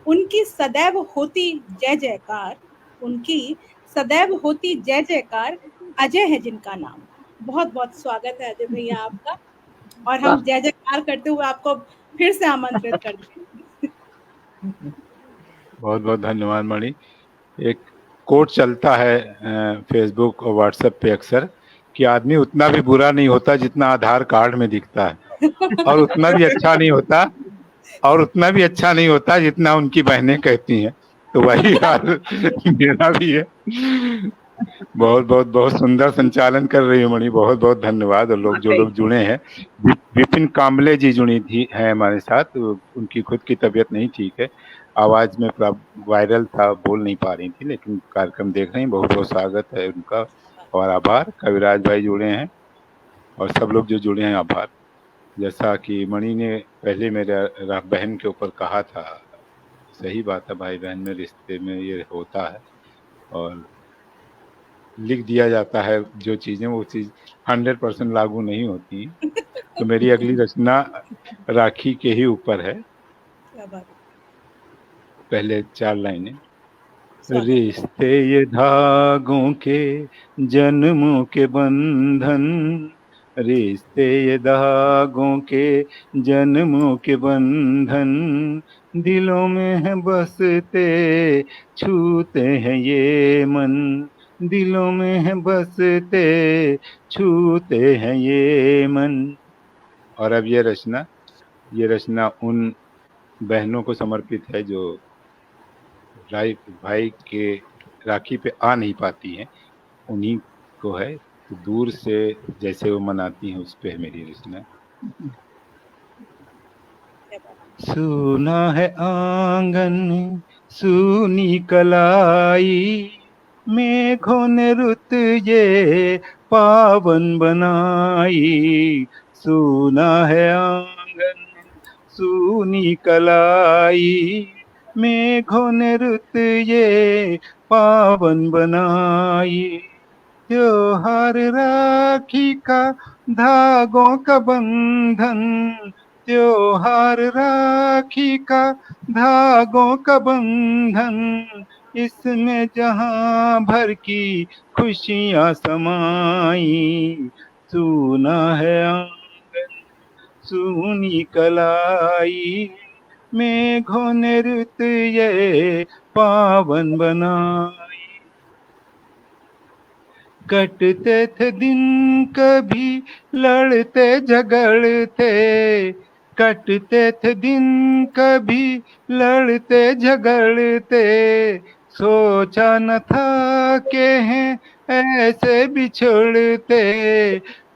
उनकी सदैव होती जय जयकार, उनकी सदैव होती जय जयकार, अजय है जिनका नाम। बहुत बहुत स्वागत है अजय भैया आपका, और हम जय जयकार करते हुए आपको फिर से आमंत्रित करते हैं। बहुत बहुत धन्यवाद मणि। एक कोट चलता है फेसबुक और व्हाट्सएप पे अक्सर कि आदमी उतना भी बुरा नहीं होता जितना आधार कार्ड में दिखता है, और उतना भी अच्छा नहीं होता जितना उनकी बहनें कहती हैं। तो वही हाल मेरा भी है। बहुत बहुत बहुत सुंदर संचालन कर रही है मणि, बहुत बहुत धन्यवाद। और लोग जो लोग जुड़े हैं, विपिन कांबले जी जुड़ी थी है हमारे साथ, उनकी खुद की तबीयत नहीं ठीक है, आवाज में वायरल था, बोल नहीं पा रही थी, लेकिन कार्यक्रम देख रही हैं। बहुत बहुत स्वागत है उनका और आभार। कविराज भाई जुड़े हैं और सब लोग जो जुड़े हैं, आभार। जैसा कि मणि ने पहले मेरे बहन के ऊपर कहा था, सही बात है, भाई बहन में रिश्ते में ये होता है, और लिख दिया जाता है जो चीजें, वो चीज 100% लागू नहीं होती। तो मेरी अगली रचना राखी के ही ऊपर है। पहले 4 लाइनें। रिश्ते ये धागों के जन्मों के बंधन, रिश्ते ये धागों के जन्मों के बंधन, दिलों में है बसते छूते हैं ये मन, दिलों में है बसते छूते हैं ये मन। और अब ये रचना उन बहनों को समर्पित है जो भाई के राखी पे आ नहीं पाती हैं, उन्हीं को है। तो दूर से जैसे वो मनाती हैं, उस पे है मेरी रचना। सुना है आंगन सुनी कलाई, मेघों ने रुत ये पावन बनाई, सुना है आंगन सुनी कलाई, मेघों ने रुत ये पावन बनाई, त्योहार राखी का धागों का बंधन, त्योहार राखी का धागों का बंधन, इसमें जहां भर की खुशियां समाई, सुना है आंगन सुनी कलाई, मेघों ने रुत ये पावन बनाई। कटते थे दिन कभी लड़ते झगड़ते, कटते थे दिन कभी लड़ते झगड़ते, सोचा न था कि हैं ऐसे बिछड़ते,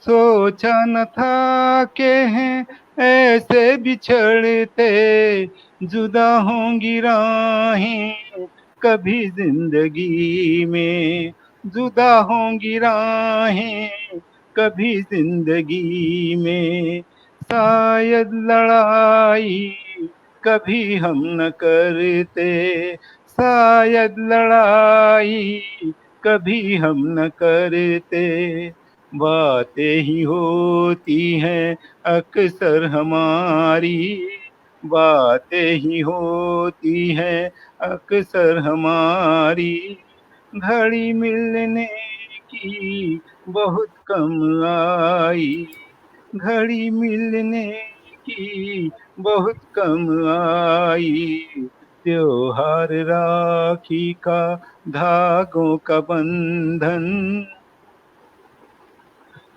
सोचा न था कि हैं ऐसे बिछड़ते, जुदा होंगी राहें कभी जिंदगी में, जुदा होंगी राहें कभी जिंदगी में, शायद लड़ाई कभी हम न करते, शायद लड़ाई कभी हम न करते, बातें ही होती हैं अक्सर हमारी, बातें ही होती हैं अक्सर हमारी, घड़ी मिलने की बहुत कम आई, घड़ी मिलने की बहुत कम आई, त्योहार राखी का धागों का बंधन,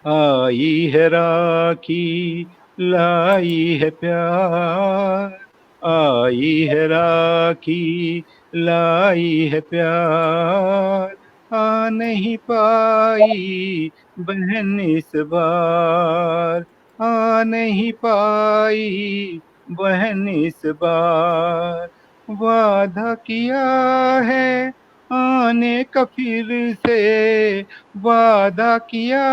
आई है राखी लाई है प्यार, आई है राखी लाई है प्यार, आ नहीं पाई बहन इस बार, आ नहीं पाई बहन इस बार, वादा किया है आने का फिर से, वादा किया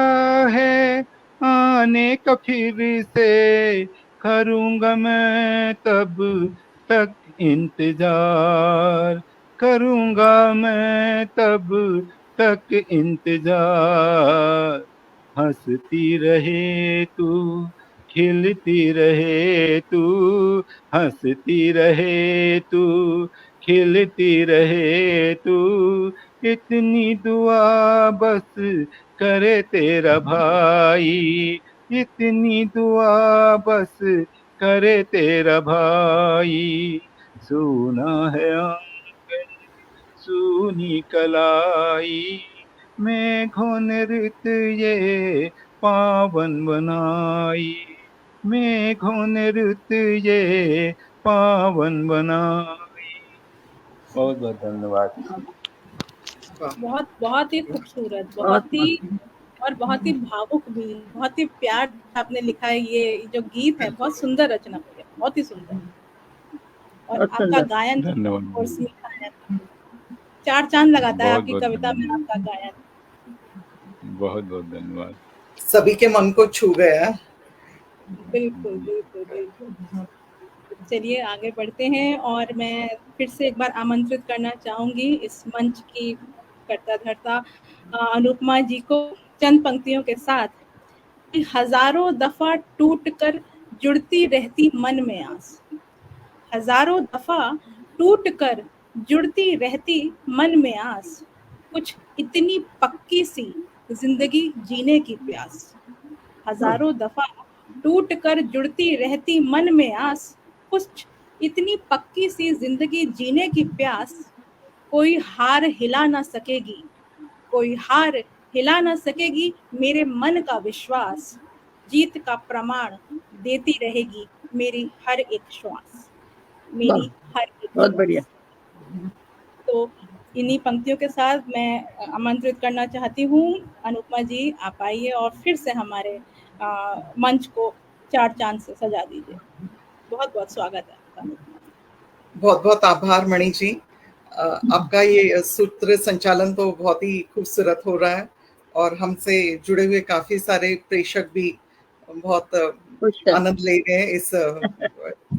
है आने का फिर से, करूँगा मैं तब तक इंतजार, करूँगा मैं तब तक इंतजार, हंसती रहे तू, खिलती रहे तू, हंसती रहे तू, खिलती रहे तू, इतनी दुआ बस करे तेरा भाई, इतनी दुआ बस करे तेरा भाई। सुना है आंगन सूनी कलाई, मेघों ने ऋत ये पावन बनाई, मेघों ने ऋत ये पावन बनाई। बहुत बहुत धन्यवाद। बहुत बहुत ही खूबसूरत, बहुत बहुत ही भावुक भी, बहुत ही प्यार आपने लिखा है। ये जो गीत है बहुत सुंदर रचना है, बहुत ही सुंदर। और बहुत आपका सुंदर। गायन धन्यवाद। और सीखा है, चार चांद लगाता है बहुत आपकी बहुत कविता में धन्यवाद। आपका गायन। बहुत बहुत धन्यवाद। सभी के मन को छू गया। बिल्कुल बिल्कुल बिल्कुल। चलिए आगे बढ़ते हैं, और मैं फिर से एक बार आमंत्रित करना चाहूंगी इस मंच की करता धरता अनुपमा जी को चंद पंक्तियों के साथ। हजारों दफा टूट कर जुड़ती रहती मन में आस, हजारों दफा टूट कर जुड़ती रहती मन में आस, कुछ इतनी पक्की सी जिंदगी जीने की प्यास। हजारों दफा टूट कर जुड़ती रहती मन में आस, कुछ इतनी पक्की सी जिंदगी जीने की प्यास। कोई हार हिला ना सकेगी, कोई हार हिला ना सकेगी मेरे मन का विश्वास, जीत का प्रमाण देती रहेगी मेरी हर एक श्वास, मेरी हर एक बहुत बढ़िया। श्वास। तो इन्हीं पंक्तियों के साथ मैं आमंत्रित करना चाहती हूँ अनुपमा जी, आप आइए और फिर से हमारे मंच को चार चांद से सजा दीजिए। बहुत बहुत स्वागत है आपका। बहुत बहुत आभार मणि जी। आपका ये सूत्र संचालन तो बहुत ही खूबसूरत हो रहा है, और हमसे जुड़े हुए काफी सारे प्रेक्षक भी बहुत आनंद ले रहे हैं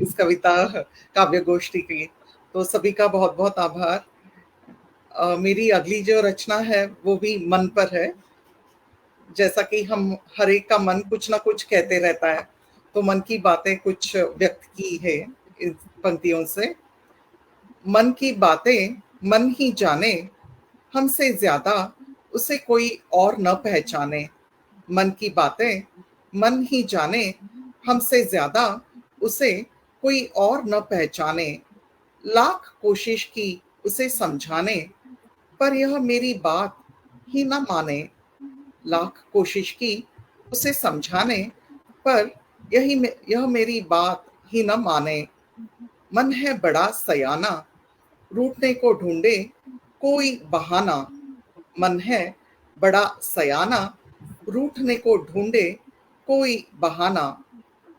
इस कविता काव्य गोष्ठी की। तो सभी का बहुत बहुत आभार। मेरी अगली जो रचना है वो भी मन पर है। जैसा कि हम हर एक का मन कुछ ना कुछ कहते रहता है, तो मन की बातें कुछ व्यक्त की है इन पंक्तियों से। मन की बातें मन ही जाने, हमसे ज्यादा उसे कोई और न पहचाने। मन की बातें मन ही जाने, हमसे ज्यादा उसे कोई और न पहचाने। लाख कोशिश की उसे समझाने, पर यह मेरी बात ही न माने। लाख कोशिश की उसे समझाने, पर यह मेरी बात ही न माने। मन है बड़ा सयाना, रूठने को ढूंढे कोई बहाना। मन है बड़ा सयाना, रूठने को ढूंढे कोई बहाना।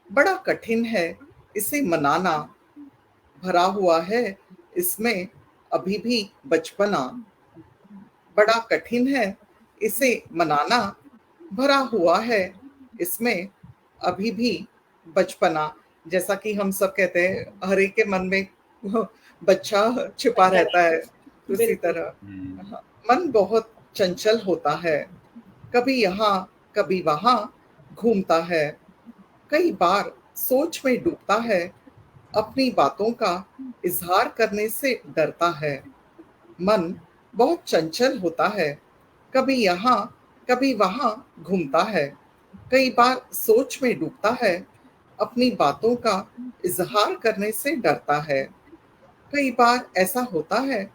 बड़ा कठिन है इसे मनाना, भरा हुआ है इसमें अभी भी बचपना। बड़ा कठिन है इसे मनाना, भरा हुआ है इसमें अभी भी बचपना। जैसा कि हम सब कहते हैं, हर एक के मन में बच्चा छिपा रहता है, उसी तरह मन बहुत चंचल होता है, कभी यहाँ कभी वहां घूमता है। कई बार सोच में डूबता है, अपनी बातों का इजहार करने से डरता है। मन बहुत चंचल होता है, कभी यहाँ कभी वहां घूमता है। कई बार सोच में डूबता है, अपनी बातों का इजहार करने से डरता है। कई बार ऐसा होता है,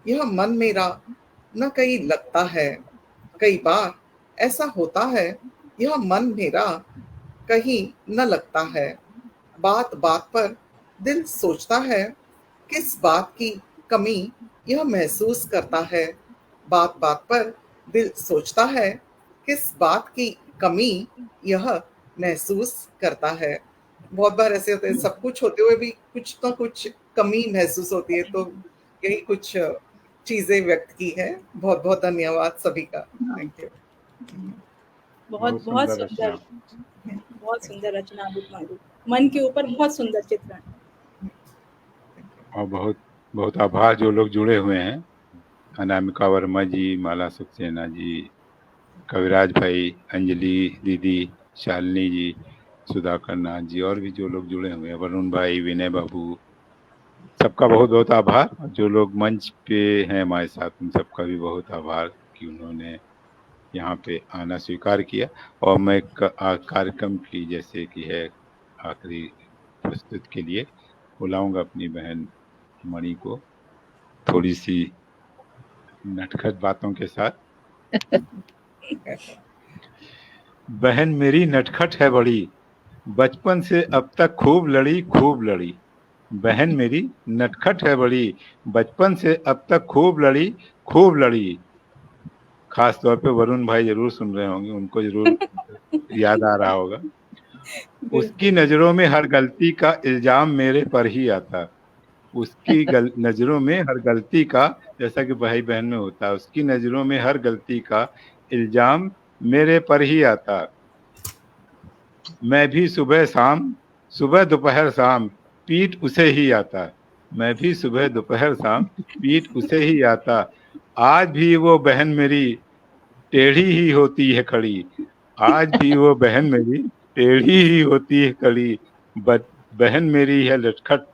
यह मन मेरा न कहीं लगता है। कई बार ऐसा होता है, यह मन मेरा कहीं न लगता है। बात बात पर दिल सोचता है, किस बात की कमी यह महसूस करता है। बात बात पर दिल सोचता है, किस बात की कमी यह महसूस करता है। बहुत बार ऐसे होते हैं, सब कुछ होते हुए भी कुछ ना कुछ कमी महसूस होती है। तो यही कुछ चीजें व्यक्त की है। बहुत बहुत धन्यवाद सभी का। Thank you. बहुत बहुत सुंदर, बहुत सुंदर रचना अनुपमा जी, मन के ऊपर बहुत सुंदर चित्रण। और बहुत बहुत आभार जो लोग जुड़े हुए हैं। अनामिका वर्मा जी, माला सक्सेना जी, कविराज भाई, अंजलि दीदी, शालिनी जी, सुधाकर नाथ जी और भी जो लोग जुड़े हुए हैं, वरुण भाई, विनय बाबू, सबका बहुत बहुत आभार। और जो लोग मंच पे हैं हमारे साथ, उन सबका भी बहुत आभार कि उन्होंने यहाँ पे आना स्वीकार किया। और मैं कार्यक्रम की जैसे कि है आखिरी प्रस्तुत के लिए बुलाऊंगा अपनी बहन मणि को थोड़ी सी नटखट बातों के साथ। बहन मेरी नटखट है बड़ी, बचपन से अब तक खूब लड़ी खूब लड़ी। बहन मेरी नटखट है बड़ी, बचपन से अब तक खूब लड़ी खूब लड़ी। खास तौर पे वरुण भाई जरूर सुन रहे होंगे, उनको जरूर याद आ रहा होगा। उसकी नजरों में हर गलती का इल्जाम मेरे पर ही आता। उसकी नजरों में हर गलती का, जैसा कि भाई बहन में होता है, उसकी नजरों में हर गलती का इल्जाम मेरे पर ही आता। मैं भी सुबह शाम, सुबह दोपहर शाम पीठ उसे ही आता। मैं भी सुबह दोपहर शाम पीठ उसे ही आता। आज भी वो बहन मेरी टेढ़ी ही होती है खड़ी। आज भी वो बहन मेरी टेढ़ी ही होती है खड़ी। बहन मेरी है लटखट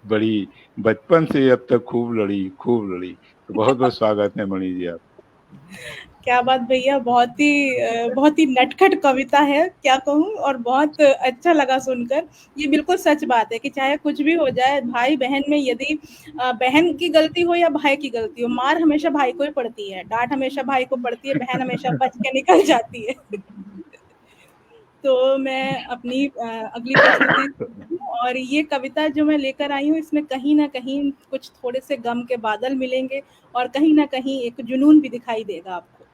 बड़ी, बचपन से अब तक खूब लड़ी खूब लड़ी। तो बहुत बहुत स्वागत है मणि जी आप। क्या बात भैया, बहुत ही नटखट कविता है, क्या कहूँ, और बहुत अच्छा लगा सुनकर। ये बिल्कुल सच बात है कि चाहे कुछ भी हो जाए, भाई बहन में यदि बहन की गलती हो या भाई की गलती हो, मार हमेशा भाई को ही पड़ती है, डांट हमेशा भाई को पड़ती है, बहन हमेशा बच के निकल जाती है। तो मैं अपनी अगली प्रस्तुति, और ये कविता जो मैं लेकर आई हूँ, इसमें कहीं ना कहीं कुछ थोड़े से गम के बादल मिलेंगे और कहीं ना कहीं एक जुनून भी दिखाई देगा आपको।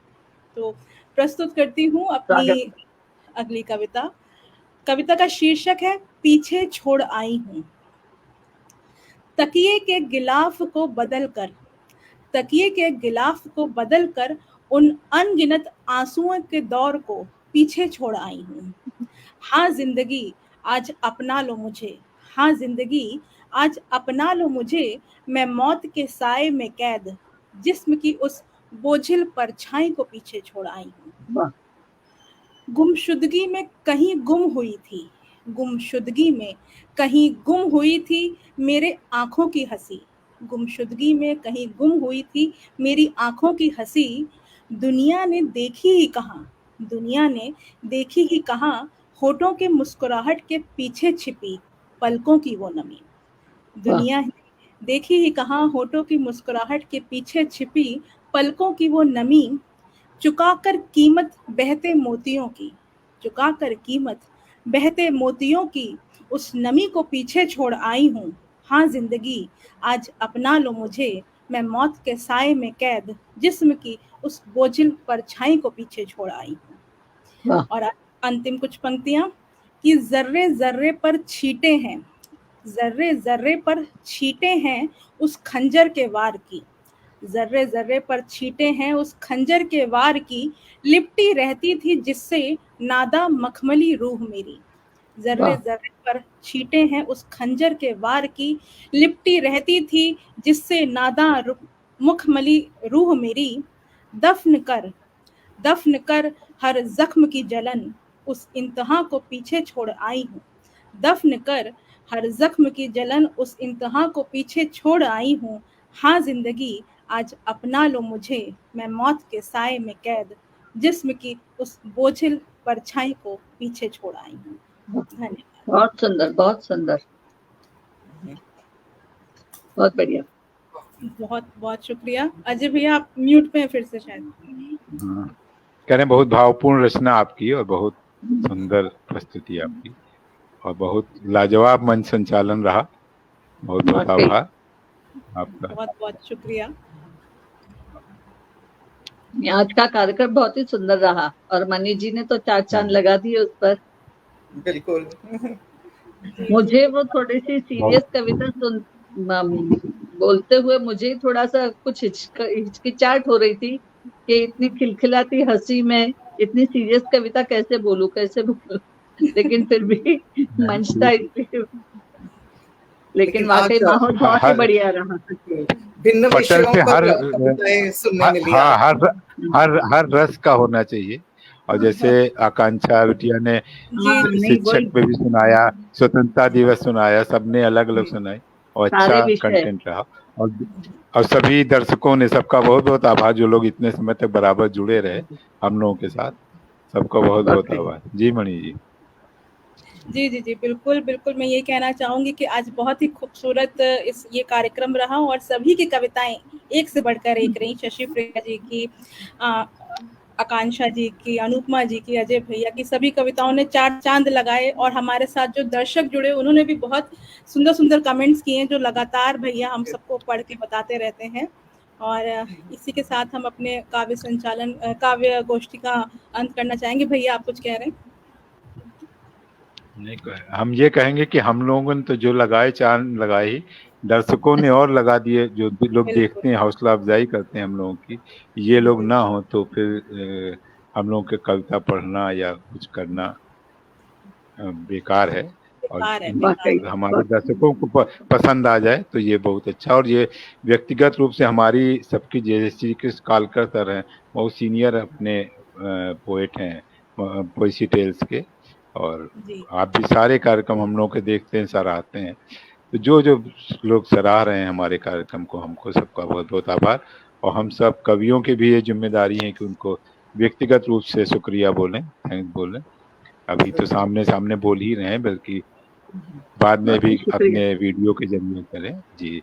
तो प्रस्तुत करती हूँ अपनी अगली कविता। कविता का शीर्षक है पीछे छोड़ आई हूँ। तकिए के गिलाफ को बदल कर, तकिए के गिलाफ को बदल कर उन अनगिनत आंसुओं के दौर को पीछे छोड़ आई हूँ। हाँ जिंदगी आज अपना लो मुझे, हाँ जिंदगी आज अपना लो मुझे। मैं मौत के साए में कैद जिस्म की उस बोझिल परछाई को पीछे छोड़ आई हूँ। गुमशुदगी में कहीं गुम हुई थी, गुमशुदगी में कहीं गुम हुई थी मेरे आंखों की हंसी। गुमशुदगी में कहीं गुम हुई थी मेरी आंखों की हंसी। दुनिया ने देखी ही कहाँ, दुनिया ने देखी ही कहाँ होठों के मुस्कुराहट के पीछे छिपी पलकों की वो नमी। दुनिया ने देखी ही कहाँ होठों की मुस्कुराहट के पीछे छिपी पलकों की वो नमी। चुकाकर कीमत बहते मोतियों की, चुकाकर कीमत बहते मोतियों की उस नमी को पीछे छोड़ आई हूँ। हाँ जिंदगी आज अपना लो मुझे, मैं मौत के साए में कैद जिस्म की उस बोझिल परछाई को पीछे छोड़ आई हूँ। और अंतिम कुछ पंक्तियां कि जर्रे जर्रे पर छींटे हैं, जर्रे जर्रे पर छींटे हैं उस खंजर के वार की। जर्रे जर्रे पर छींटे हैं उस खंजर के वार की। लिपटी रहती थी जिससे नादा मखमली रूह मेरी। जर्रे जर्रे पर छींटे हैं उस खंजर के वार की। लिपटी रहती थी जिससे नादा मुखमली रूह मेरी। दफन कर हर जख्म की जलन उस इंतहा को पीछे छोड़ आई हूँ। दफन कर हर जख्म की जलन उस इंतहा को पीछे छोड़ आई हूँ। हाँ जिंदगी आज अपना लो मुझे, मैं मौत के साए में कैद जिस्म की उस बोझिल परछाई को पीछे छोड़ आई हूँ। धन्यवाद। बहुत सुंदर, बहुत सुंदर, बहुत बढ़िया। बहुत बहुत शुक्रिया। अजय भैया आप म्यूट पे हैं फिर से शायद। कह रहे बहुत भावपूर्ण रचना आपकी और बहुत सुंदर प्रस्तुति आपकी और बहुत लाजवाब मंच संचालन रहा। बहुत बहुत आभार आपका। बहुत बहुत शुक्रिया। आज का कार्यक्रम बहुत ही सुंदर रहा और मनी जी ने तो 4 चांद लगा दिए उस पर। बिल्कुल। मुझे वो थोड़ी सी सीरियस कविता बोलते हुए मुझे थोड़ा सा कुछ हिचकिचाहट हो रही थी कि इतनी खिलखिलाती हंसी में इतनी सीरियस कविता कैसे बोलूं, लेकिन फिर भी मंच था इसलिए लेकिन वाकई आज माहौल बहुत ही हर बढ़िया रहा। भिन्न पटल विषयों पे पर हर कविताएं सुनने मिली हाँ आज। हर रस का होना चाहिए। और जैसे आकांक्षा बिटिया ने जी हाँ, जी नहीं शिक्षक वही पे भी सुनाया, स्वतंत्रता दिवस सुनाया, सबने अलग अलग सुनाई और सारे अच्छा विषय। कंटेंट रहा। और और सभी दर्शकों ने, सबका बहुत बहुत आभार जो लोग इतने समय तक बराबर जुड़े रहे हम लोगों के साथ, सबका बहुत बहुत वाकई आभार। जी मणि जी। जी जी जी, बिल्कुल बिल्कुल, मैं ये कहना चाहूंगी कि आज बहुत ही खूबसूरत ये कार्यक्रम रहा और सभी की कविताएं एक से बढ़कर एक रही। शशि प्रिया जी की, आकांक्षा जी की, अनुपमा जी की, अजय भैया की, सभी कविताओं ने चार चांद लगाए। और हमारे साथ जो दर्शक जुड़े उन्होंने भी बहुत सुंदर सुंदर कमेंट्स किए जो लगातार भैया हम सबको पढ़ के बताते रहते हैं। और इसी के साथ हम अपने काव्य गोष्ठी का अंत करना चाहेंगे। भैया आप कुछ कह रहे हैं? नहीं, हम ये कहेंगे कि हम लोगों ने तो जो लगाए चांद लगाए ही, दर्शकों ने और लगा दिए, जो लोग बिल्कुल देखते हैं, हौसला अफजाई करते हैं हम लोगों की। ये लोग ना हो तो फिर हम लोगों के कविता पढ़ना या कुछ करना बेकार है। और बेकार है, वाकई बेकार है। हमारे दर्शकों को पसंद आ जाए तो ये बहुत अच्छा। और ये व्यक्तिगत रूप से हमारी सबकी, जैसे कि कालकर सर हैं, बहुत सीनियर अपने पोएट हैं पोएसी टेल्स के। और जी आप भी सारे कार्यक्रम हम लोग के देखते हैं, सराहते हैं। तो जो जो लोग सराह रहे हैं हमारे कार्यक्रम को, हमको सबका बहुत बहुत आभार। और हम सब कवियों की भी ये जिम्मेदारी है कि उनको व्यक्तिगत रूप से शुक्रिया बोलें, थैंक बोलें। अभी तो सामने सामने बोल ही रहे हैं, बल्कि बाद में भी वाकई शुक्रिया। अपने वीडियो के जरिए करें। जी,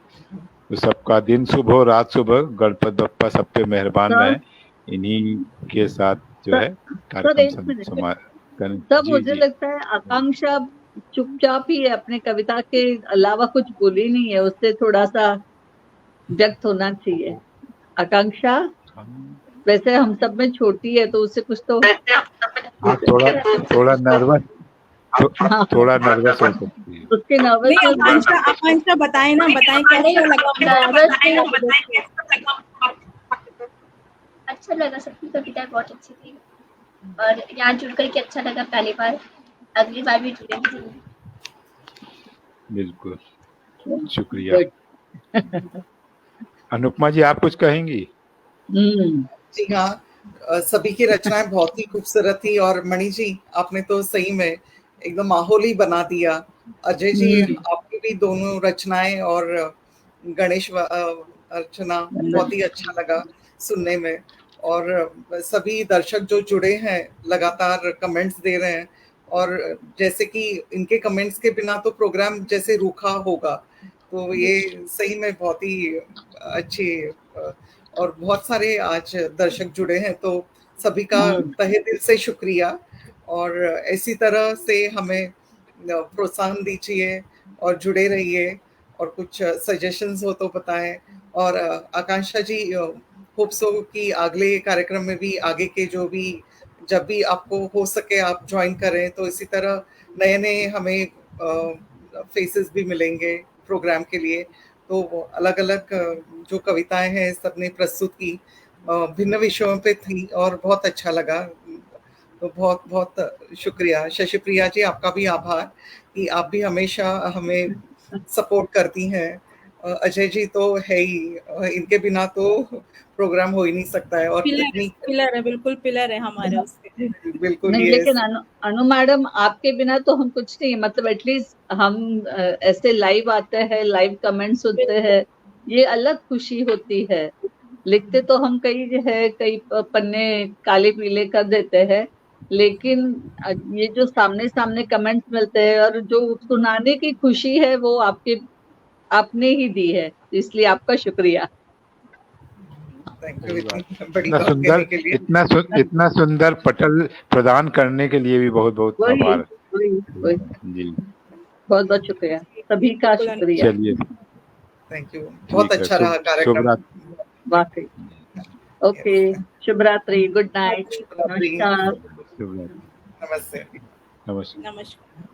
तो सबका दिन शुभ हो, रात शुभ हो, गणपति बप्पा सब पे मेहरबान रहे। सब इन्हीं के साथ जो है सब कार्यक्रम एक मिनट, करें। सब जी मुझे जी लगता है आकांक्षा चुपचाप ही है, अपने कविता के अलावा कुछ बोली नहीं है, उससे थोड़ा सा व्यक्त होना चाहिए। आकांक्षा वैसे हम सब में छोटी है तो उससे कुछ तो हाँ, थोड़ा थोड़ा नर्वस हाँ, थोड़ा नर्वस हो सकती है। उसके नहीं, नर्वसनेस आकांक्षा बताएं ना, बताएं अरे कैसा लगा नर्वस नहीं, आपको? अच्छा लगा, सबकी कविताएं बहुत अच्छी थी और यहाँ जुड़ करके अच्छा लगा पहली बार। अगली बार भी जुड़ेंगे जरूर। बिल्कुल, शुक्रिया। अनुपमा जी, आप कुछ कहेंगी? जी हाँ, सभी की रचनाएं बहुत ही खूबसूरत थी। और मणि जी, आपने तो सही में एकदम माहौल ही बना दिया। अजय जी, आपकी भी दोनों रचनाएं और गणेश अर्चना बहुत ही अच्छा लगा सुनने में। और सभी दर्शक जो जुड़े हैं लगातार कमेंट्स दे रहे हैं, और जैसे कि इनके कमेंट्स के बिना तो प्रोग्राम जैसे रूखा होगा। तो ये सही में बहुत ही अच्छी, और बहुत सारे आज दर्शक जुड़े हैं, तो सभी का तहे दिल से शुक्रिया। और ऐसी तरह से हमें प्रोत्साहन दीजिए और जुड़े रहिए, और कुछ सजेशंस हो तो बताएं। और आकांक्षा जी, होप्स हो कि अगले कार्यक्रम में भी आगे के जो भी, जब भी आपको हो सके आप ज्वाइन करें, तो इसी तरह नए नए हमें फेसेस भी मिलेंगे प्रोग्राम के लिए। तो अलग अलग जो कविताएं हैं सबने प्रस्तुत की, भिन्न विषयों पे थी और बहुत अच्छा लगा। तो बहुत बहुत शुक्रिया। शशि प्रिया जी, आपका भी आभार कि आप भी हमेशा हमें सपोर्ट करती हैं। अजय जी तो है ही, इनके बिना तो प्रोग्राम हो ही नहीं सकता है। और तकनीक पिलर है, बिल्कुल पिलर है हमारे उसके। बिल्कुल नहीं, ये लेकिन अनु मैडम आपके बिना तो हम कुछ नहीं, मतलब एटलीस्ट हम ऐसे लाइव आते हैं, लाइव कमेंट्स होते हैं, ये अलग खुशी होती है। लिखते तो हम कई पन्ने काले पीले कर देते हैं, लेकिन ये जो सामने सामने कमेंट्स मिलते हैं और जो सुनाने की खुशी है वो आपने ही दी है, इसलिए आपका शुक्रिया। थैंक यू इतनी बड़ी इतना बात सुंदर, कहने के लिए। इतना सुंदर पटल प्रदान करने के लिए भी बहुत बहुत वही आभार। वही जी, बहुत बहुत शुक्रिया, सभी का शुक्रिया। चलिए, थैंक यू, बहुत ठीक है। अच्छा रहा शुभ कार्यक्रम। रात्रि। वाकई। ओके, शुभ रात्रि, गुड नाइट, शुभ रात्रि, नमस्कार। शुभ रात्रि। नमस्ते। नमस्कार। नमस्कार।